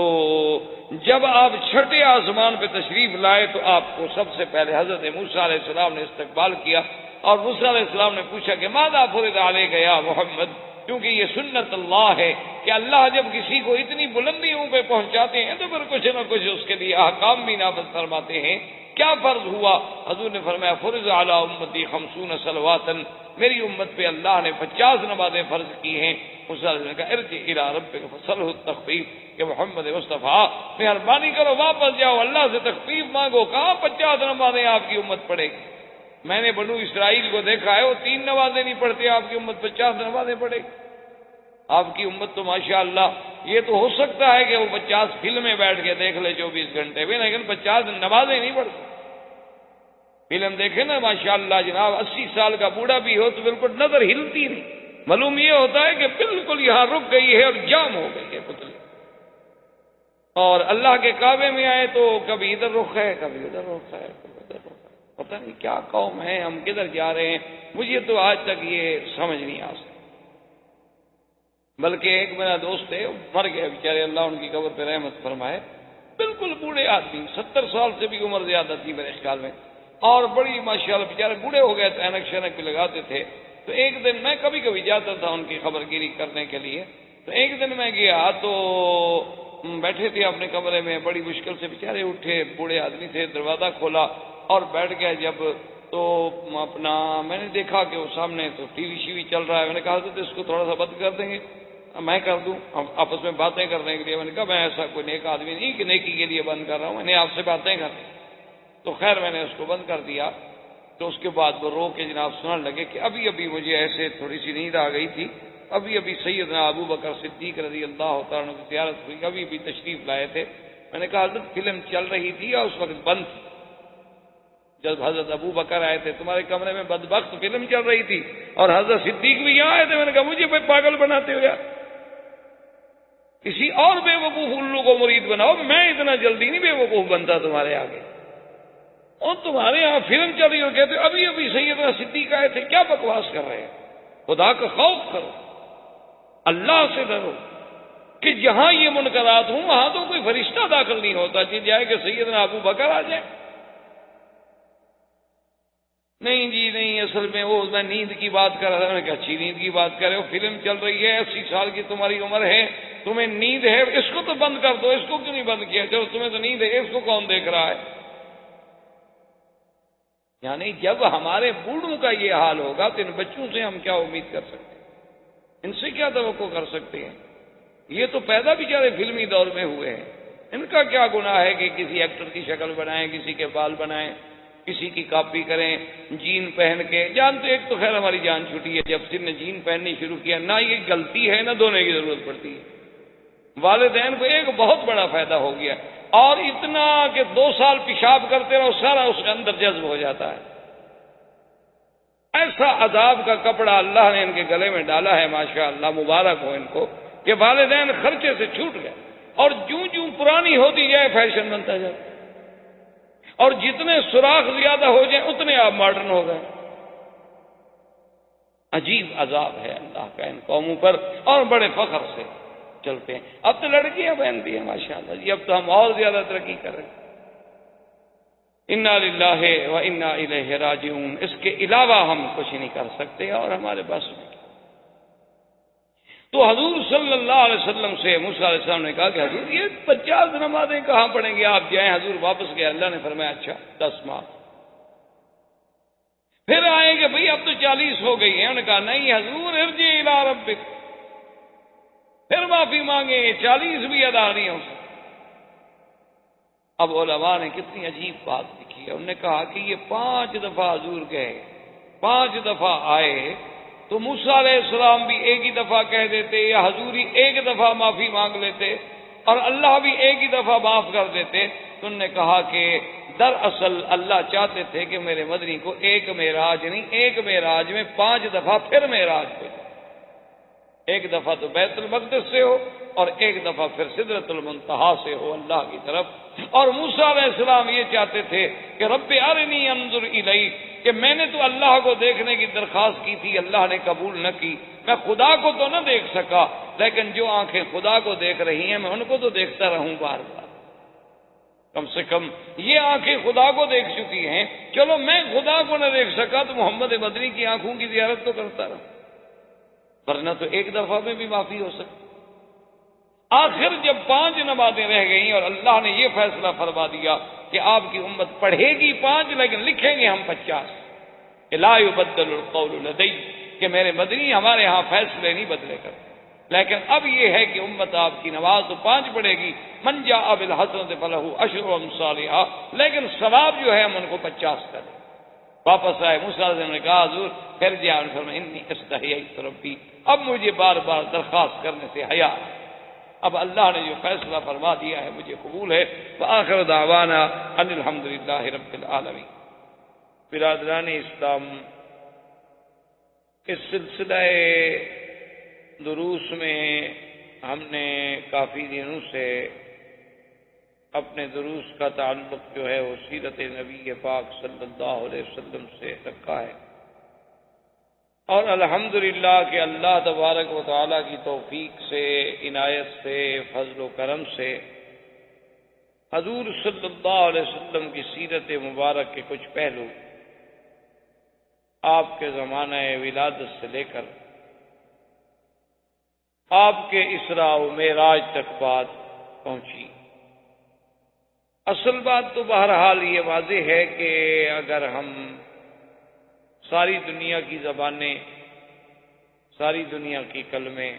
جب آپ چھٹے آسمان پہ تشریف لائے تو آپ کو سب سے پہلے حضرت موسیٰ علیہ السلام نے استقبال کیا، اور موسیٰ علیہ السلام نے پوچھا کہ ماذا فرض علیک یا محمد، کیونکہ یہ سنت اللہ ہے کہ اللہ جب کسی کو اتنی بلندیوں پہ پہنچاتے ہیں تو پھر کچھ نہ کچھ اس کے لیے احکام بھی نافذ فرماتے ہیں۔ کیا فرض ہوا؟ حضور نے فرمایا فرض علی امتی 50 صلوات، میری امت پہ اللہ نے 50 نمازیں فرض کی ہیں۔ موسیٰ علیہ السلام نے کہا ارجع الی ربک فاسألہ التخفیف، کہ محمد مصطفیٰ مہربانی کرو واپس جاؤ، اللہ سے تخفیف مانگو، کہاں 50 نمازیں آپ کی امت پڑھے گی؟ میں نے بنو اسرائیل کو دیکھا ہے، وہ 3 نمازیں نہیں پڑھتے، آپ کی امت 50 نمازیں پڑھے گی۔ آپ کی امت تو ماشاءاللہ، یہ تو ہو سکتا ہے کہ وہ 50 فلمیں بیٹھ کے دیکھ لے 24 گھنٹے میں، لیکن 50 نمازیں نہیں پڑھتے۔ فلم دیکھے نا ماشاءاللہ جناب، 80 سال کا بوڑھا بھی ہو تو بالکل نظر ہلتی نہیں، معلوم یہ ہوتا ہے کہ بالکل یہاں رک گئی ہے اور جام ہو گئی ہے پتلی۔ اور اللہ کے کعبے میں آئے تو کبھی ادھر رخ ہے، کبھی ادھر رخ ہے، کبھی ادھر رخ ہے، پتہ نہیں کیا قوم ہے، ہم کدھر جا رہے ہیں، مجھے تو آج تک یہ سمجھ نہیں آ سکتی۔ بلکہ ایک میرا دوست ہے، مر گیا بیچارے، اللہ ان کی قبر پہ رحمت فرمائے، بالکل بوڑھے آدمی، 70 سال سے بھی عمر زیادہ تھی میرے خیال میں، اور بڑی ماشاءاللہ بیچارے بوڑھے ہو گئے تھے، اینک شینک بھی لگاتے تھے۔ تو ایک دن میں کبھی کبھی جاتا تھا ان کی خبر گیری کرنے کے لیے، تو ایک دن میں گیا تو بیٹھے تھے اپنے کمرے میں، بڑی مشکل سے بیچارے اٹھے، بوڑھے آدمی تھے، دروازہ کھولا اور بیٹھ گئے جب، تو اپنا میں نے دیکھا کہ وہ سامنے تو ٹی وی شیوی چل رہا ہے، میں نے کہا حضرت اس کو تھوڑا سا بند کر دیں گے، میں کر دوں، آپس میں باتیں کرنے کے لیے۔ میں نے کہا میں ایسا کوئی نیک آدمی نہیں کہ نیکی کے لیے بند کر رہا ہوں، میں نے آپ سے باتیں کرنی۔ تو خیر میں نے اس کو بند کر دیا۔ تو اس کے بعد وہ رو کے جناب سننے لگے کہ ابھی ابھی مجھے ایسے تھوڑی سی نیند آ گئی تھی، ابھی ابھی سیدنا ابو بکر صدیق رضی اللہ تعالیٰ عنہ کی زیارت ہوئی، ابھی بھی تشریف لائے تھے. میں نے کہا حضرت فلم چل رہی تھی اور اس وقت بند تھی. جب حضرت ابو بکر آئے تھے تمہارے کمرے میں بدبخت فلم چل رہی تھی اور حضرت صدیق بھی یہاں آئے تھے. میں نے کہا مجھے پاگل بناتے ہو یار، کسی اور بے وقوف الو کو مرید بناؤ، میں اتنا جلدی نہیں بے وقوف بنتا تمہارے آگے. اور تمہارے یہاں فلم چل رہی ہو کہتے ابھی ابھی سیدنا صدیق آئے تھے، کیا بکواس کر رہے ہیں؟ خدا کا خوف کرو، اللہ سے ڈرو کہ جہاں یہ منکرات ہوں وہاں تو کوئی فرشتہ داخل نہیں ہوتا کہ جائے کہ سیدنا ابو بکر آ جائے. نہیں جی نہیں، اصل میں وہ میں نیند کی بات کر رہا تھا. میں نے کہا اچھی نیند کی بات کر رہے ہو، فلم چل رہی ہے، 80 سال کی تمہاری عمر ہے، تمہیں نیند ہے، اس کو تو بند کر دو. اس کو کیوں نہیں بند کیا؟ چلو تمہیں تو نیند ہے، اس کو کون دیکھ رہا ہے؟ یعنی جب ہمارے بوڑھوں کا یہ حال ہوگا تو ان بچوں سے ہم کیا امید کر سکتے ہیں؟ ان سے کیا توقع کر سکتے ہیں؟ یہ تو پیدا بیچارے فلمی دور میں ہوئے ہیں، ان کا کیا گناہ ہے کہ کسی ایکٹر کی شکل بنائیں، کسی کے بال بنائیں، کسی کی کاپی کریں، جین پہن کے. جانتے ایک تو خیر ہماری جان چھٹی ہے، جب سے نے جین پہننی شروع کیا نہ یہ غلطی ہے نہ دھونے کی ضرورت پڑتی ہے. والدین کو ایک بہت بڑا فائدہ ہو گیا، اور اتنا کہ 2 سال پیشاب کرتے رہو سارا اس کے اندر جذب ہو جاتا ہے. ایسا عذاب کا کپڑا اللہ نے ان کے گلے میں ڈالا ہے، ماشاء اللہ مبارک ہو ان کو کہ والدین خرچے سے چھوٹ گئے، اور جوں جوں پرانی ہوتی جائے فیشن بنتا جائے، اور جتنے سوراخ زیادہ ہو جائیں اتنے آپ ماڈرن ہو گئے. عجیب عذاب ہے اللہ کا ان قوموں پر، اور بڑے فخر سے چلتے ہیں. اب تو لڑکیاں پہنتی ہیں ماشاءاللہ جی، اب تو ہم اور زیادہ ترقی کر رہے ہیں. انا للہ و انا الیہ راجعون، اس کے علاوہ ہم کچھ نہیں کر سکتے اور ہمارے بس میں. تو حضور صلی اللہ علیہ وسلم سے موسیٰ علیہ السلام نے کہا کہ حضور یہ 50 نمازیں کہاں پڑھیں گے، آپ جائیں. حضور واپس گئے. اللہ نے فرمایا اچھا 10 ماہ. پھر آئے کہ بھئی اب تو 40 ہو گئی ہیں. انہوں نے کہا نہیں حضور ارجع الی ربک، پھر معافی مانگے، 40 بھی ادا نہیں ہو سکتی. اب علماء نے کتنی عجیب بات لکھی ہے. انہوں نے کہا کہ یہ 5 دفعہ حضور گئے، 5 دفعہ آئے، تو موسیٰ علیہ السلام بھی ایک ہی دفعہ کہہ دیتے، یا حضور ہی ایک دفعہ معافی مانگ لیتے اور اللہ بھی ایک ہی دفعہ معاف کر دیتے. تو انہوں نے کہا کہ دراصل اللہ چاہتے تھے کہ میرے مدنی کو ایک معراج نہیں، ایک معراج میں 5 دفعہ پھر معراج ہو جائے. ایک دفعہ تو بیت المقدس سے ہو اور ایک دفعہ پھر سدرۃ المنتہا سے ہو اللہ کی طرف. اور موسیٰ علیہ السلام یہ چاہتے تھے کہ رب ارنی انظر الیک، کہ میں نے تو اللہ کو دیکھنے کی درخواست کی تھی، اللہ نے قبول نہ کی. میں خدا کو تو نہ دیکھ سکا، لیکن جو آنکھیں خدا کو دیکھ رہی ہیں میں ان کو تو دیکھتا رہوں بار بار. کم سے کم یہ آنکھیں خدا کو دیکھ چکی ہیں، چلو میں خدا کو نہ دیکھ سکا تو محمد مدنی کی آنکھوں کی زیارت تو کرتا رہوں، ورنہ تو ایک دفعہ میں بھی معافی ہو سکتی. آخر جب 5 نمازیں رہ گئیں اور اللہ نے یہ فیصلہ فرما دیا کہ آپ کی امت پڑھے گی 5 لیکن لکھیں گے ہم 50، کہ لا یبدل القول لدی، کہ میرے مدنی ہمارے ہاں فیصلے نہیں بدلے کرتے. لیکن اب یہ ہے کہ امت آپ کی نماز تو 5 پڑھے گی، من جاء بالحسنۃ فلہ عشر امثالھا، لیکن ثواب جو ہے ہم ان کو 50 کریں. واپس آئے. موسیٰ علیہ السلام نے کہا حضور پھر جاء انی استحییت ربی، اب مجھے بار بار درخواست کرنے سے حیا، اب اللہ نے جو فیصلہ فرما دیا ہے مجھے قبول ہے. وآخر دعوانا ان الحمدللہ رب العالمین. برادران اسلام، اس سلسلہ دروس میں ہم نے کافی دنوں سے اپنے دروس کا تعلق جو ہے وہ سیرت نبی پاک صلی اللہ علیہ وسلم سے رکھا ہے، اور الحمدللہ کہ اللہ تبارک و تعالیٰ کی توفیق سے، عنایت سے، فضل و کرم سے حضور صلی اللہ علیہ وسلم کی سیرت مبارک کے کچھ پہلو آپ کے زمانہ ولادت سے لے کر آپ کے اسراء و معراج تک بات پہنچی. اصل بات تو بہرحال یہ واضح ہے کہ اگر ہم ساری دنیا کی زبانیں، ساری دنیا کی کلمیں،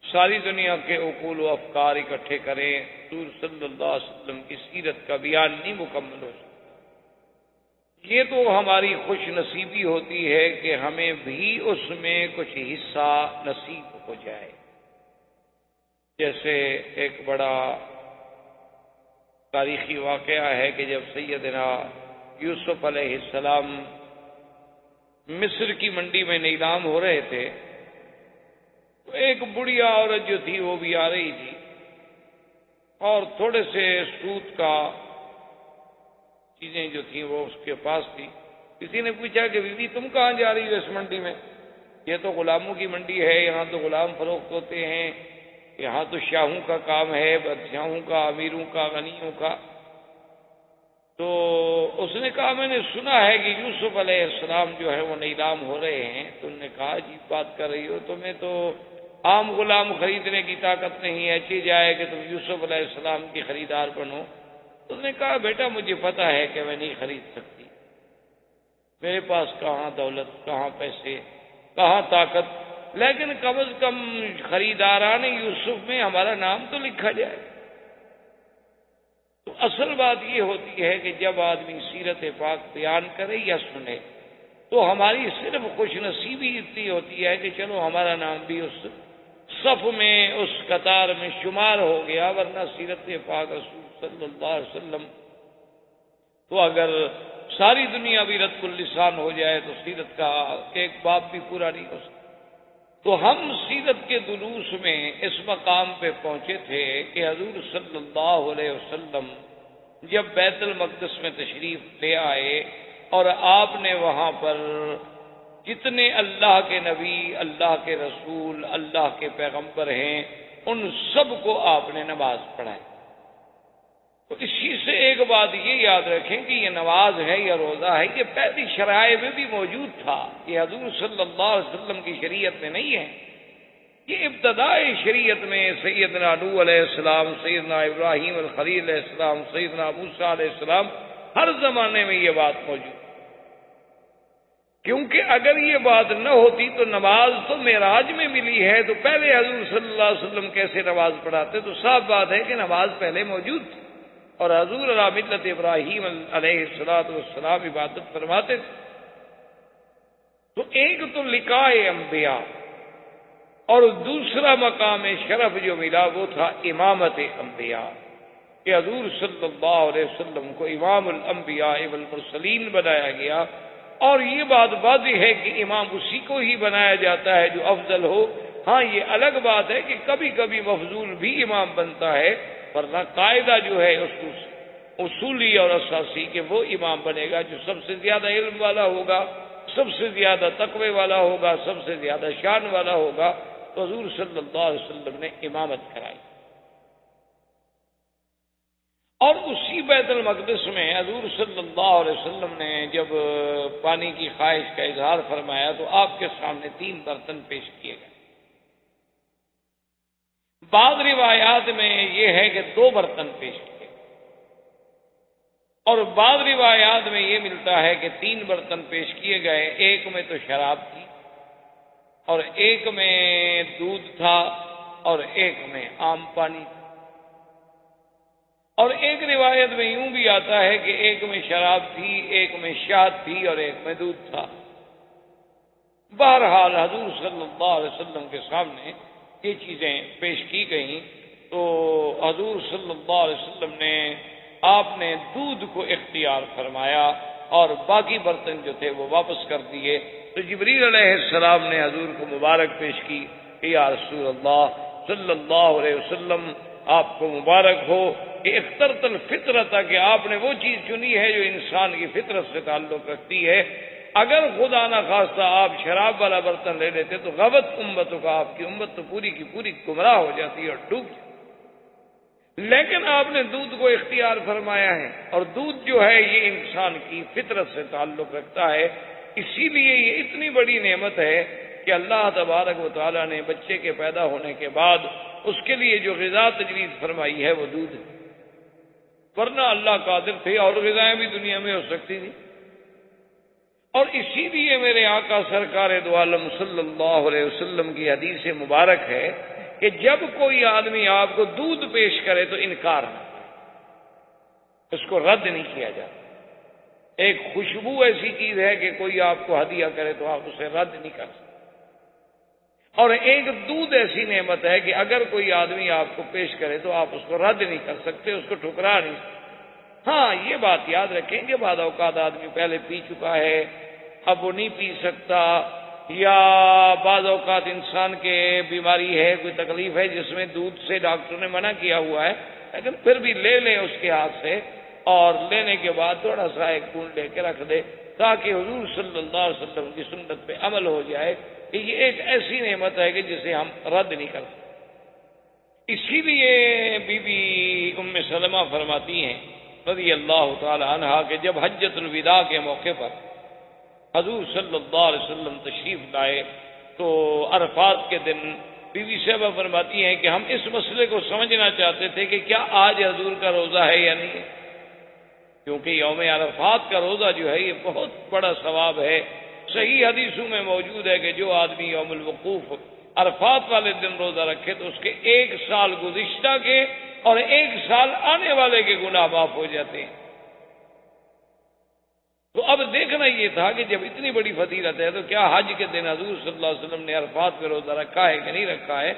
ساری دنیا کے عقول و افکار اکٹھے کریں، حضور صلی اللہ علیہ وسلم کی سیرت کا بیان نہیں مکمل ہو سکتا. یہ تو ہماری خوش نصیبی ہوتی ہے کہ ہمیں بھی اس میں کچھ حصہ نصیب ہو جائے. جیسے ایک بڑا تاریخی واقعہ ہے کہ جب سیدنا یوسف علیہ السلام مصر کی منڈی میں نیلام ہو رہے تھے تو ایک بڑھیا عورت جو تھی وہ بھی آ رہی تھی اور تھوڑے سے سود کا چیزیں جو تھیں وہ اس کے پاس تھی. کسی نے پوچھا کہ بیوی تم کہاں جا رہی ہو اس منڈی میں؟ یہ تو غلاموں کی منڈی ہے، یہاں تو غلام فروخت ہوتے ہیں، یہاں تو شاہوں کا کام ہے، بادشاہوں کا، امیروں کا، غنیوں کا. تو اس نے کہا میں نے سنا ہے کہ یوسف علیہ السلام جو ہے وہ نیلام ہو رہے ہیں. تو انہوں نے کہا عجیب بات کر رہی ہو، تمہیں تو عام غلام خریدنے کی طاقت نہیں ہے، اچھی جائے کہ تم یوسف علیہ السلام کی خریدار بنو. تو اس نے کہا بیٹا مجھے پتا ہے کہ میں نہیں خرید سکتی، میرے پاس کہاں دولت، کہاں پیسے، کہاں طاقت، لیکن کم از کم خریداران یوسف میں ہمارا نام تو لکھا جائے. تو اصل بات یہ ہوتی ہے کہ جب آدمی سیرت پاک بیان کرے یا سنے تو ہماری صرف خوش نصیبی اتنی ہوتی ہے کہ چلو ہمارا نام بھی اس صف میں، اس قطار میں شمار ہو گیا. ورنہ سیرت پاک رسول صلی اللہ علیہ وسلم تو اگر ساری دنیا بھی رد اللسان ہو جائے تو سیرت کا ایک باب بھی پورا نہیں ہو سکتا. تو ہم سیرت کے دروس میں اس مقام پہ پہنچے تھے کہ حضور صلی اللہ علیہ وسلم جب بیت المقدس میں تشریف لے آئے اور آپ نے وہاں پر جتنے اللہ کے نبی، اللہ کے رسول، اللہ کے پیغمبر ہیں ان سب کو آپ نے نماز پڑھائی. تو اسی سے ایک بات یہ یاد رکھیں کہ یہ نماز ہے یا روزہ ہے یہ پہلی شرائع میں بھی موجود تھا، یہ حضور صلی اللہ علیہ وسلم کی شریعت میں نہیں ہے. یہ ابتدائی شریعت میں سیدنا نوح علیہ السلام، سیدنا ابراہیم الخلیل علیہ السلام، سیدنا موسیٰ علیہ السلام ہر زمانے میں یہ بات موجود. کیونکہ اگر یہ بات نہ ہوتی تو نماز تو معراج میں ملی ہے، تو پہلے حضور صلی اللہ علیہ وسلم کیسے نماز پڑھاتے؟ تو صاف بات ہے کہ نماز پہلے موجود تھی اور حضور علی ملت ابراہیم علیہ السلام عبادت فرماتے تھے. تو ایک تو لقاء انبیاء اور دوسرا مقام شرف جو ملا وہ تھا امامت انبیاء، کہ حضور صلی اللہ علیہ وسلم کو امام الانبیاء والمرسلین بنایا گیا. اور یہ بات واضح ہے کہ امام اسی کو ہی بنایا جاتا ہے جو افضل ہو. ہاں یہ الگ بات ہے کہ کبھی کبھی مفضول بھی امام بنتا ہے، ورنہ قاعدہ جو ہے اصولی اور اساسی کہ وہ امام بنے گا جو سب سے زیادہ علم والا ہوگا، سب سے زیادہ تقوی والا ہوگا، سب سے زیادہ شان والا ہوگا. تو حضور صلی اللہ علیہ وسلم نے امامت کرائی. اور اسی بیت المقدس میں حضور صلی اللہ علیہ وسلم نے جب پانی کی خواہش کا اظہار فرمایا تو آپ کے سامنے 3 برتن پیش کیے گئے. بعض روایات میں یہ ہے کہ 2 برتن پیش کیے اور بعض روایات میں یہ ملتا ہے کہ 3 برتن پیش کیے گئے. ایک میں تو شراب تھی اور ایک میں دودھ تھا اور ایک میں عام پانی تھا. اور ایک روایت میں یوں بھی آتا ہے کہ ایک میں شراب تھی، ایک میں شہد تھی اور ایک میں دودھ تھا. بہرحال حضور صلی اللہ علیہ وسلم کے سامنے یہ چیزیں پیش کی گئیں تو حضور صلی اللہ علیہ وسلم نے آپ نے دودھ کو اختیار فرمایا اور باقی برتن جو تھے وہ واپس کر دیے. تو جبریل علیہ السلام نے حضور کو مبارک پیش کی کہ یا رسول اللہ صلی اللہ علیہ وسلم آپ کو مبارک ہو کہ اخترت الفطرت، کہ آپ نے وہ چیز چنی ہے جو انسان کی فطرت سے تعلق رکھتی ہے. اگر خدا نہ خواستہ آپ شراب والا برتن لے لیتے تو غوت امتوں کا، آپ کی امت تو پوری کی پوری گمراہ ہو جاتی اور ڈوب جاتی. لیکن آپ نے دودھ کو اختیار فرمایا ہے اور دودھ جو ہے یہ انسان کی فطرت سے تعلق رکھتا ہے. اسی لیے یہ اتنی بڑی نعمت ہے کہ اللہ تبارک و تعالیٰ نے بچے کے پیدا ہونے کے بعد اس کے لیے جو غذا تجویز فرمائی ہے وہ دودھ ہے. ورنہ اللہ قادر تھے اور غذائیں بھی دنیا میں ہو سکتی تھی. اور اسی لیے میرے آقا سرکار دو عالم صلی اللہ علیہ وسلم کی حدیث مبارک ہے کہ جب کوئی آدمی آپ کو دودھ پیش کرے تو انکار نہ کرے، اس کو رد نہیں کیا جاتا. ایک خوشبو ایسی چیز ہے کہ کوئی آپ کو ہدیہ کرے تو آپ اسے رد نہیں کر سکتے، اور ایک دودھ ایسی نعمت ہے کہ اگر کوئی آدمی آپ کو پیش کرے تو آپ اس کو رد نہیں کر سکتے، اس کو ٹھکرا نہیں سکتے۔ ہاں یہ بات یاد رکھیں کہ بعض اوقات آدمی پہلے پی چکا ہے، اب وہ نہیں پی سکتا، یا بعض اوقات انسان کے بیماری ہے، کوئی تکلیف ہے جس میں دودھ سے ڈاکٹر نے منع کیا ہوا ہے، لیکن پھر بھی لے لے اس کے ہاتھ سے، اور لینے کے بعد تھوڑا سا ایک بوند لے کے رکھ دے تاکہ حضور صلی اللہ علیہ وسلم کی سنت پہ عمل ہو جائے کہ یہ ایک ایسی نعمت ہے کہ جسے ہم رد نہیں کر سکتے۔ اسی لیے بی بی ام سلمہ فرماتی ہیں رضی اللہ تعالی عنہا کہ جب حجۃ الوداع کے موقع پر حضور صلی اللہ علیہ وسلم تشریف لائے تو عرفات کے دن بی بی صاحبہ فرماتی ہیں کہ ہم اس مسئلے کو سمجھنا چاہتے تھے کہ کیا آج حضور کا روزہ ہے یا نہیں ہے، کیونکہ یوم عرفات کا روزہ جو ہے یہ بہت بڑا ثواب ہے۔ صحیح حدیثوں میں موجود ہے کہ جو آدمی یوم الوقوف عرفات والے دن روزہ رکھے تو اس کے 1 سال گزشتہ کے اور 1 سال آنے والے کے گناہ معاف ہو جاتے ہیں۔ تو اب دیکھنا یہ تھا کہ جب اتنی بڑی فضیلت ہے تو کیا حج کے دن حضور صلی اللہ علیہ وسلم نے عرفات پہ روزہ رکھا ہے کہ نہیں رکھا ہے؟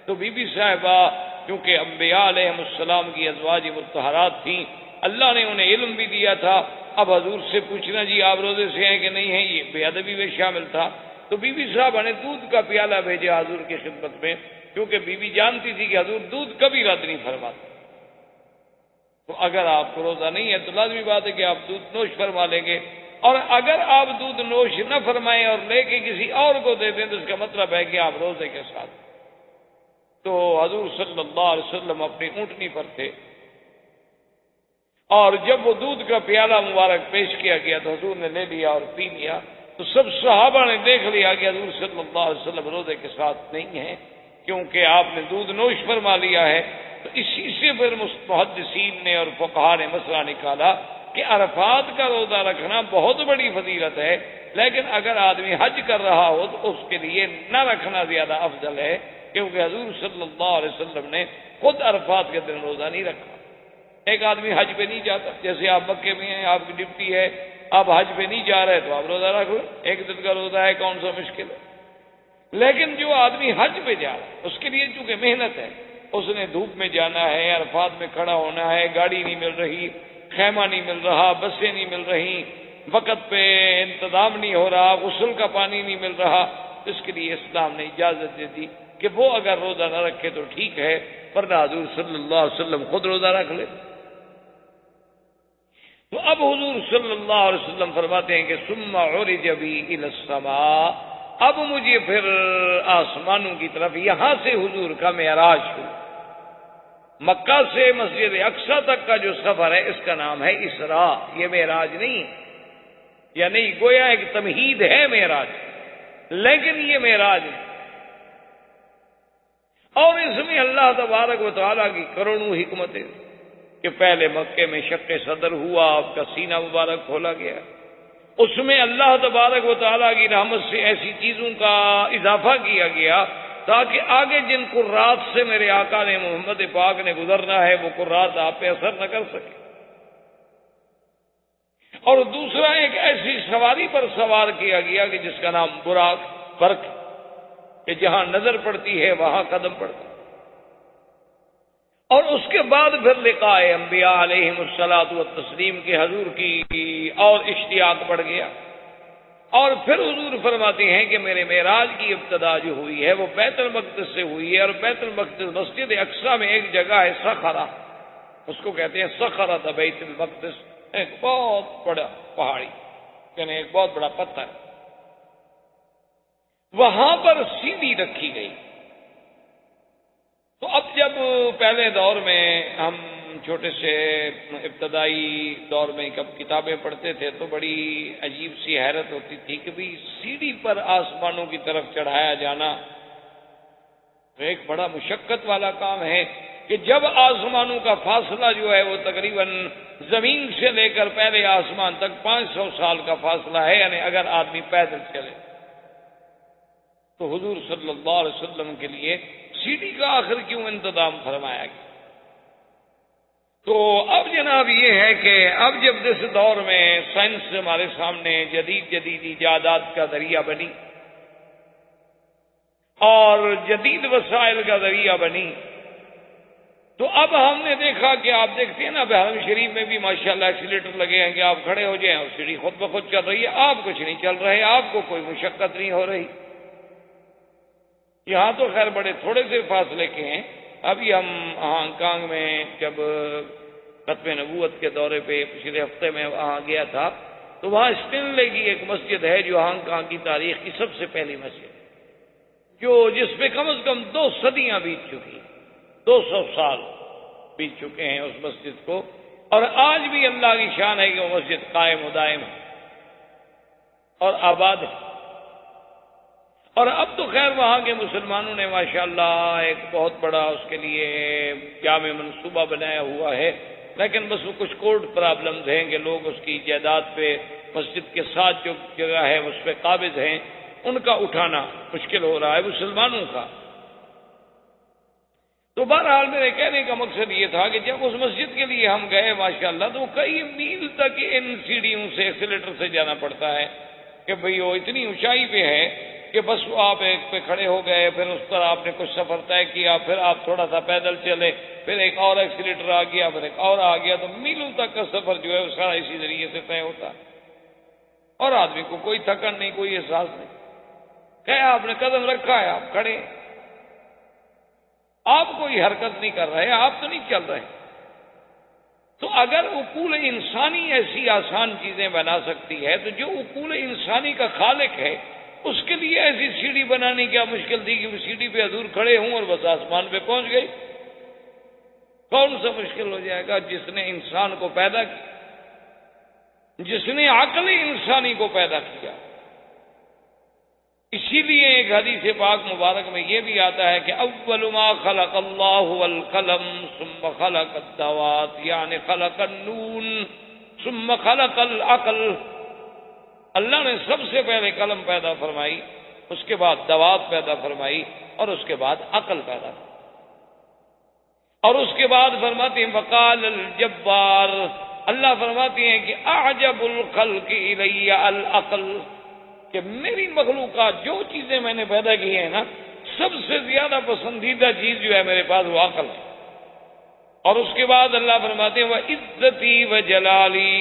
تو بی بی صاحبہ کیونکہ انبیاء علیہ السلام کی ازواج مطہرات تھیں، اللہ نے انہیں علم بھی دیا تھا، اب حضور سے پوچھنا جی آپ روزے سے ہیں کہ نہیں ہیں یہ بے ادبی میں شامل تھا۔ تو بی بی صاحبہ نے دودھ کا پیالہ بھیجا حضور کی خدمت میں، کیونکہ بی بی جانتی تھی کہ حضور دودھ کبھی رد نہیں فرماتے، تو اگر آپ کو روزہ نہیں ہے تو لازمی بات ہے کہ آپ دودھ نوش فرما لیں گے، اور اگر آپ دودھ نوش نہ فرمائیں اور لے کے کسی اور کو دے دیں تو اس کا مطلب ہے کہ آپ روزے کے ساتھ۔ تو حضور صلی اللہ علیہ وسلم اپنی اونٹنی پر تھے، اور جب وہ دودھ کا پیالہ مبارک پیش کیا گیا تو حضور نے لے لیا اور پی لیا، تو سب صحابہ نے دیکھ لیا کہ حضور صلی اللہ علیہ وسلم روزے کے ساتھ نہیں ہیں، کیونکہ آپ نے دودھ نوش فرما لیا ہے۔ تو اسی سے پھر محدثین نے اور فقہاء نے مسئلہ نکالا کہ عرفات کا روزہ رکھنا بہت بڑی فضیلت ہے، لیکن اگر آدمی حج کر رہا ہو تو اس کے لیے نہ رکھنا زیادہ افضل ہے، کیونکہ حضور صلی اللہ علیہ وسلم نے خود عرفات کے دن روزہ نہیں رکھا۔ ایک آدمی حج پہ نہیں جاتا، جیسے آپ مکے میں ہیں، آپ کی ڈیوٹی ہے، آپ حج پہ نہیں جا رہے تو آپ روزہ رکھ لو، 1 دن کا روزہ ہے، کون سا مشکل ہے۔ لیکن جو آدمی حج پہ جا رہا ہے اس کے لیے چونکہ محنت ہے، اس نے دھوپ میں جانا ہے، عرفات میں کھڑا ہونا ہے، گاڑی نہیں مل رہی، خیمہ نہیں مل رہا، بسیں نہیں مل رہی، وقت پہ انتظام نہیں ہو رہا، غسل کا پانی نہیں مل رہا، اس کے لیے اسلام نے اجازت دے دی کہ وہ اگر روزہ نہ رکھے تو ٹھیک ہے، ورنہ حضور صلی اللہ علیہ وسلم خود روزہ رکھ لے۔ تو اب حضور صلی اللہ علیہ وسلم فرماتے ہیں کہ ثم عرج بی الی السماء، اب مجھے پھر آسمانوں کی طرف یہاں سے حضور کا معراج ہوا۔ مکہ سے مسجد اقصی تک کا جو سفر ہے اس کا نام ہے اسراء، یہ معراج نہیں ہے، یا نہیں گویا ایک تمہید ہے معراج، لیکن یہ معراج ہے، اور اس میں اللہ تبارک و تعالیٰ کی کروڑوں حکمتیں کہ پہلے مکے میں شق صدر ہوا، آپ کا سینہ مبارک کھولا گیا، اس میں اللہ تبارک و تعالیٰ کی رحمت سے ایسی چیزوں کا اضافہ کیا گیا تاکہ آگے جن قرات سے میرے آقا نے محمد پاک نے گزرنا ہے وہ قرات آپ پہ اثر نہ کر سکے، اور دوسرا ایک ایسی سواری پر سوار کیا گیا کہ جس کا نام براق برق، کہ جہاں نظر پڑتی ہے وہاں قدم پڑتا ہے، اور اس کے بعد پھر لقاء انبیاء علیہم الصلاۃ والتسلیم کے حضور کی اور اشتیاق بڑھ گیا، اور پھر حضور فرماتے ہیں کہ میرے معراج کی ابتدا جو ہوئی ہے وہ بیت المقدس سے ہوئی ہے، اور بیت المقدس مسجد اقصی میں ایک جگہ ہے صخرہ، اس کو کہتے ہیں صخرۃ بیت المقدس، ایک بہت بڑا پہاڑی، یعنی ایک بہت بڑا پتھر، وہاں پر سیڑھی رکھی گئی۔ تو اب جب پہلے دور میں ہم چھوٹے سے ابتدائی دور میں کب کتابیں پڑھتے تھے تو بڑی عجیب سی حیرت ہوتی تھی کہ بھی سیڑھی پر آسمانوں کی طرف چڑھایا جانا ایک بڑا مشقت والا کام ہے، کہ جب آسمانوں کا فاصلہ جو ہے وہ تقریباً زمین سے لے کر پہلے آسمان تک 500 سال کا فاصلہ ہے، یعنی اگر آدمی پیدل چلے تو حضور صلی اللہ علیہ وسلم کے لیے سیڑھی کا آخر کیوں انتظام فرمایا گیا؟ تو اب جناب یہ ہے کہ اب جب اس دور میں سائنس ہمارے سامنے جدید ایجادات کا ذریعہ بنی اور جدید وسائل کا ذریعہ بنی، تو اب ہم نے دیکھا کہ آپ دیکھتے ہیں نا حرم شریف میں بھی ماشاءاللہ ایکسیلیٹر لگے ہیں کہ آپ کھڑے ہو جائیں اور سیڑھی خود بخود چل رہی ہے، آپ کچھ نہیں چل رہے، آپ کو کوئی مشقت نہیں ہو رہی۔ یہاں تو خیر بڑے تھوڑے سے فاصلے کے ہیں۔ ابھی ہم ہانگ کانگ میں جب ختم نبوت کے دورے پہ پچھلے ہفتے میں وہاں گیا تھا، تو وہاں اسٹینلے کی ایک مسجد ہے جو ہانگ کانگ کی تاریخ کی سب سے پہلی مسجد، جس پہ کم از کم 2 صدیاں بیت چکی، 200 سال بیت چکے ہیں اس مسجد کو، اور آج بھی اللہ کی شان ہے کہ وہ مسجد قائم و دائم ہے اور آباد ہے۔ اور اب تو خیر وہاں کے مسلمانوں نے ماشاءاللہ ایک بہت بڑا اس کے لیے جامع منصوبہ بنایا ہوا ہے، لیکن بس وہ کچھ کورٹ پرابلمز ہیں کہ لوگ اس کی جائیداد پہ مسجد کے ساتھ جو جگہ ہے اس پہ قابض ہیں، ان کا اٹھانا مشکل ہو رہا ہے مسلمانوں کا۔ تو بہرحال میرے کہنے کا مقصد یہ تھا کہ جب اس مسجد کے لیے ہم گئے ماشاءاللہ تو کئی میل تک ان سیڑھیوں سے ایکسیلیٹر سے جانا پڑتا ہے کہ بھئی وہ اتنی اونچائی پہ ہے کہ بس آپ ایک پہ کھڑے ہو گئے، پھر اس پر آپ نے کچھ سفر طے کیا، پھر آپ تھوڑا سا پیدل چلے، پھر ایک اور ایکسیلیٹر آ گیا، پھر ایک اور آ گیا، تو میلوں تک کا سفر جو ہے وہ سارا اسی ذریعے سے طے ہوتا ہے اور آدمی کو کوئی تھکن نہیں، کوئی احساس نہیں۔ کہ آپ نے قدم رکھا ہے، آپ کھڑے، آپ کوئی حرکت نہیں کر رہے، آپ تو نہیں چل رہے۔ تو اگر عقول انسانی ایسی آسان چیزیں بنا سکتی ہے تو جو عقول انسانی کا خالق ہے اس کے لیے ایسی سیڑھی بنانی کیا مشکل تھی کہ وہ سیڑھی پہ حضور کھڑے ہوں اور بس آسمان پہ پہنچ گئی؟ کون سا مشکل ہو جائے گا؟ جس نے انسان کو پیدا کیا، جس نے عقل انسانی کو پیدا کیا۔ اسی لیے ایک حدیث پاک مبارک میں یہ بھی آتا ہے کہ اول ما خلق اللہ القلم ثم خلق الدوات، یعنی خلق النون ثم خلق العقل۔ اللہ نے سب سے پہلے قلم پیدا فرمائی، اس کے بعد دوات پیدا فرمائی، اور اس کے بعد عقل پیدا فرمائی، اور اس کے بعد فرماتے ہیں وقال الجبار، اللہ فرماتے ہیں کہ اعجب الخلق الی العقل، کہ میری مخلوقات جو چیزیں میں نے پیدا کی ہیں نا، سب سے زیادہ پسندیدہ چیز جو ہے میرے پاس وہ عقل ہے۔ اور اس کے بعد اللہ فرماتے ہیں وعزتی وجلالی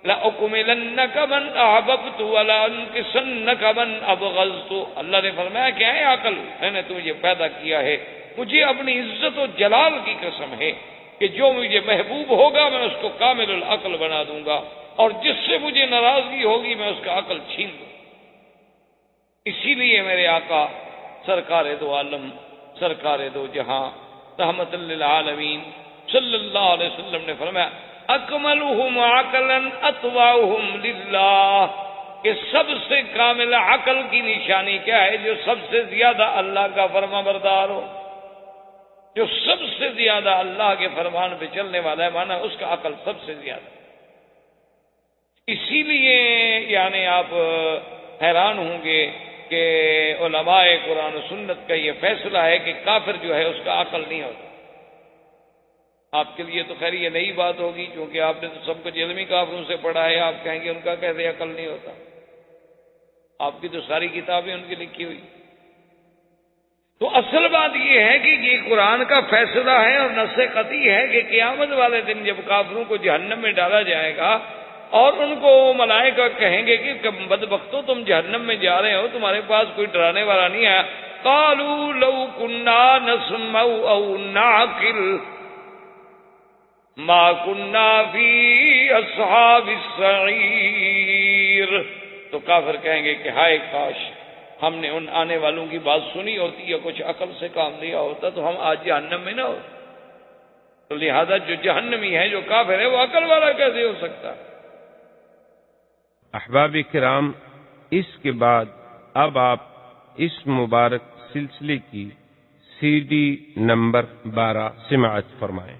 لأکملنک من احببت ولانکسنک من ابغضت۔ اللہ نے فرمایا کہ اے عقل، میں نے تجھے پیدا کیا ہے، مجھے اپنی عزت و جلال کی قسم ہے کہ جو مجھے محبوب ہوگا میں اس کو کامل العقل بنا دوں گا، اور جس سے مجھے ناراضگی ہوگی میں اس کا عقل چھین دوں۔ اسی لیے میرے آقا سرکار دو عالم، سرکار دو جہاں، رحمت للعالمین صلی اللہ علیہ وسلم نے فرمایا اکملہم عقلا اطوعہم للہ، کہ سب سے کامل عقل کی نشانی کیا ہے؟ جو سب سے زیادہ اللہ کا فرما بردار ہو، جو سب سے زیادہ اللہ کے فرمان پہ چلنے والا ہے، مانا اس کا عقل سب سے زیادہ۔ اسی لیے یعنی آپ حیران ہوں گے کہ علماء قرآن و سنت کا یہ فیصلہ ہے کہ کافر جو ہے اس کا عقل نہیں ہوتا۔ آپ کے لیے تو خیر یہ نئی بات ہوگی کیونکہ آپ نے تو سب کچھ علمی کافروں سے پڑھا ہے، آپ کہیں گے ان کا کیسے عقل نہیں ہوتا؟ آپ کی تو ساری کتابیں ان کی لکھی ہوئی۔ تو اصل بات یہ ہے کہ یہ قرآن کا فیصلہ ہے اور نص قطعی ہے کہ قیامت والے دن جب کافروں کو جہنم میں ڈالا جائے گا اور ان کو ملائکہ کہیں گے کہ بدبختو تم جہنم میں جا رہے ہو، تمہارے پاس کوئی ڈرانے والا نہیں ہے، قالوا لو كنا نسمع او نعقل ما كنا في اصحاب السعیر، تو کافر کہیں گے کہ ہائے کاش ہم نے ان آنے والوں کی بات سنی ہوتی یا کچھ عقل سے کام لیا ہوتا تو ہم آج جہنم میں نہ ہوتے۔ تو لہذا جو جہنمی ہے، جو کافر ہے، وہ عقل والا کیسے ہو سکتا؟ احباب کرام، اس کے بعد اب آپ اس مبارک سلسلے کی CD نمبر 12 سماعت فرمائیں۔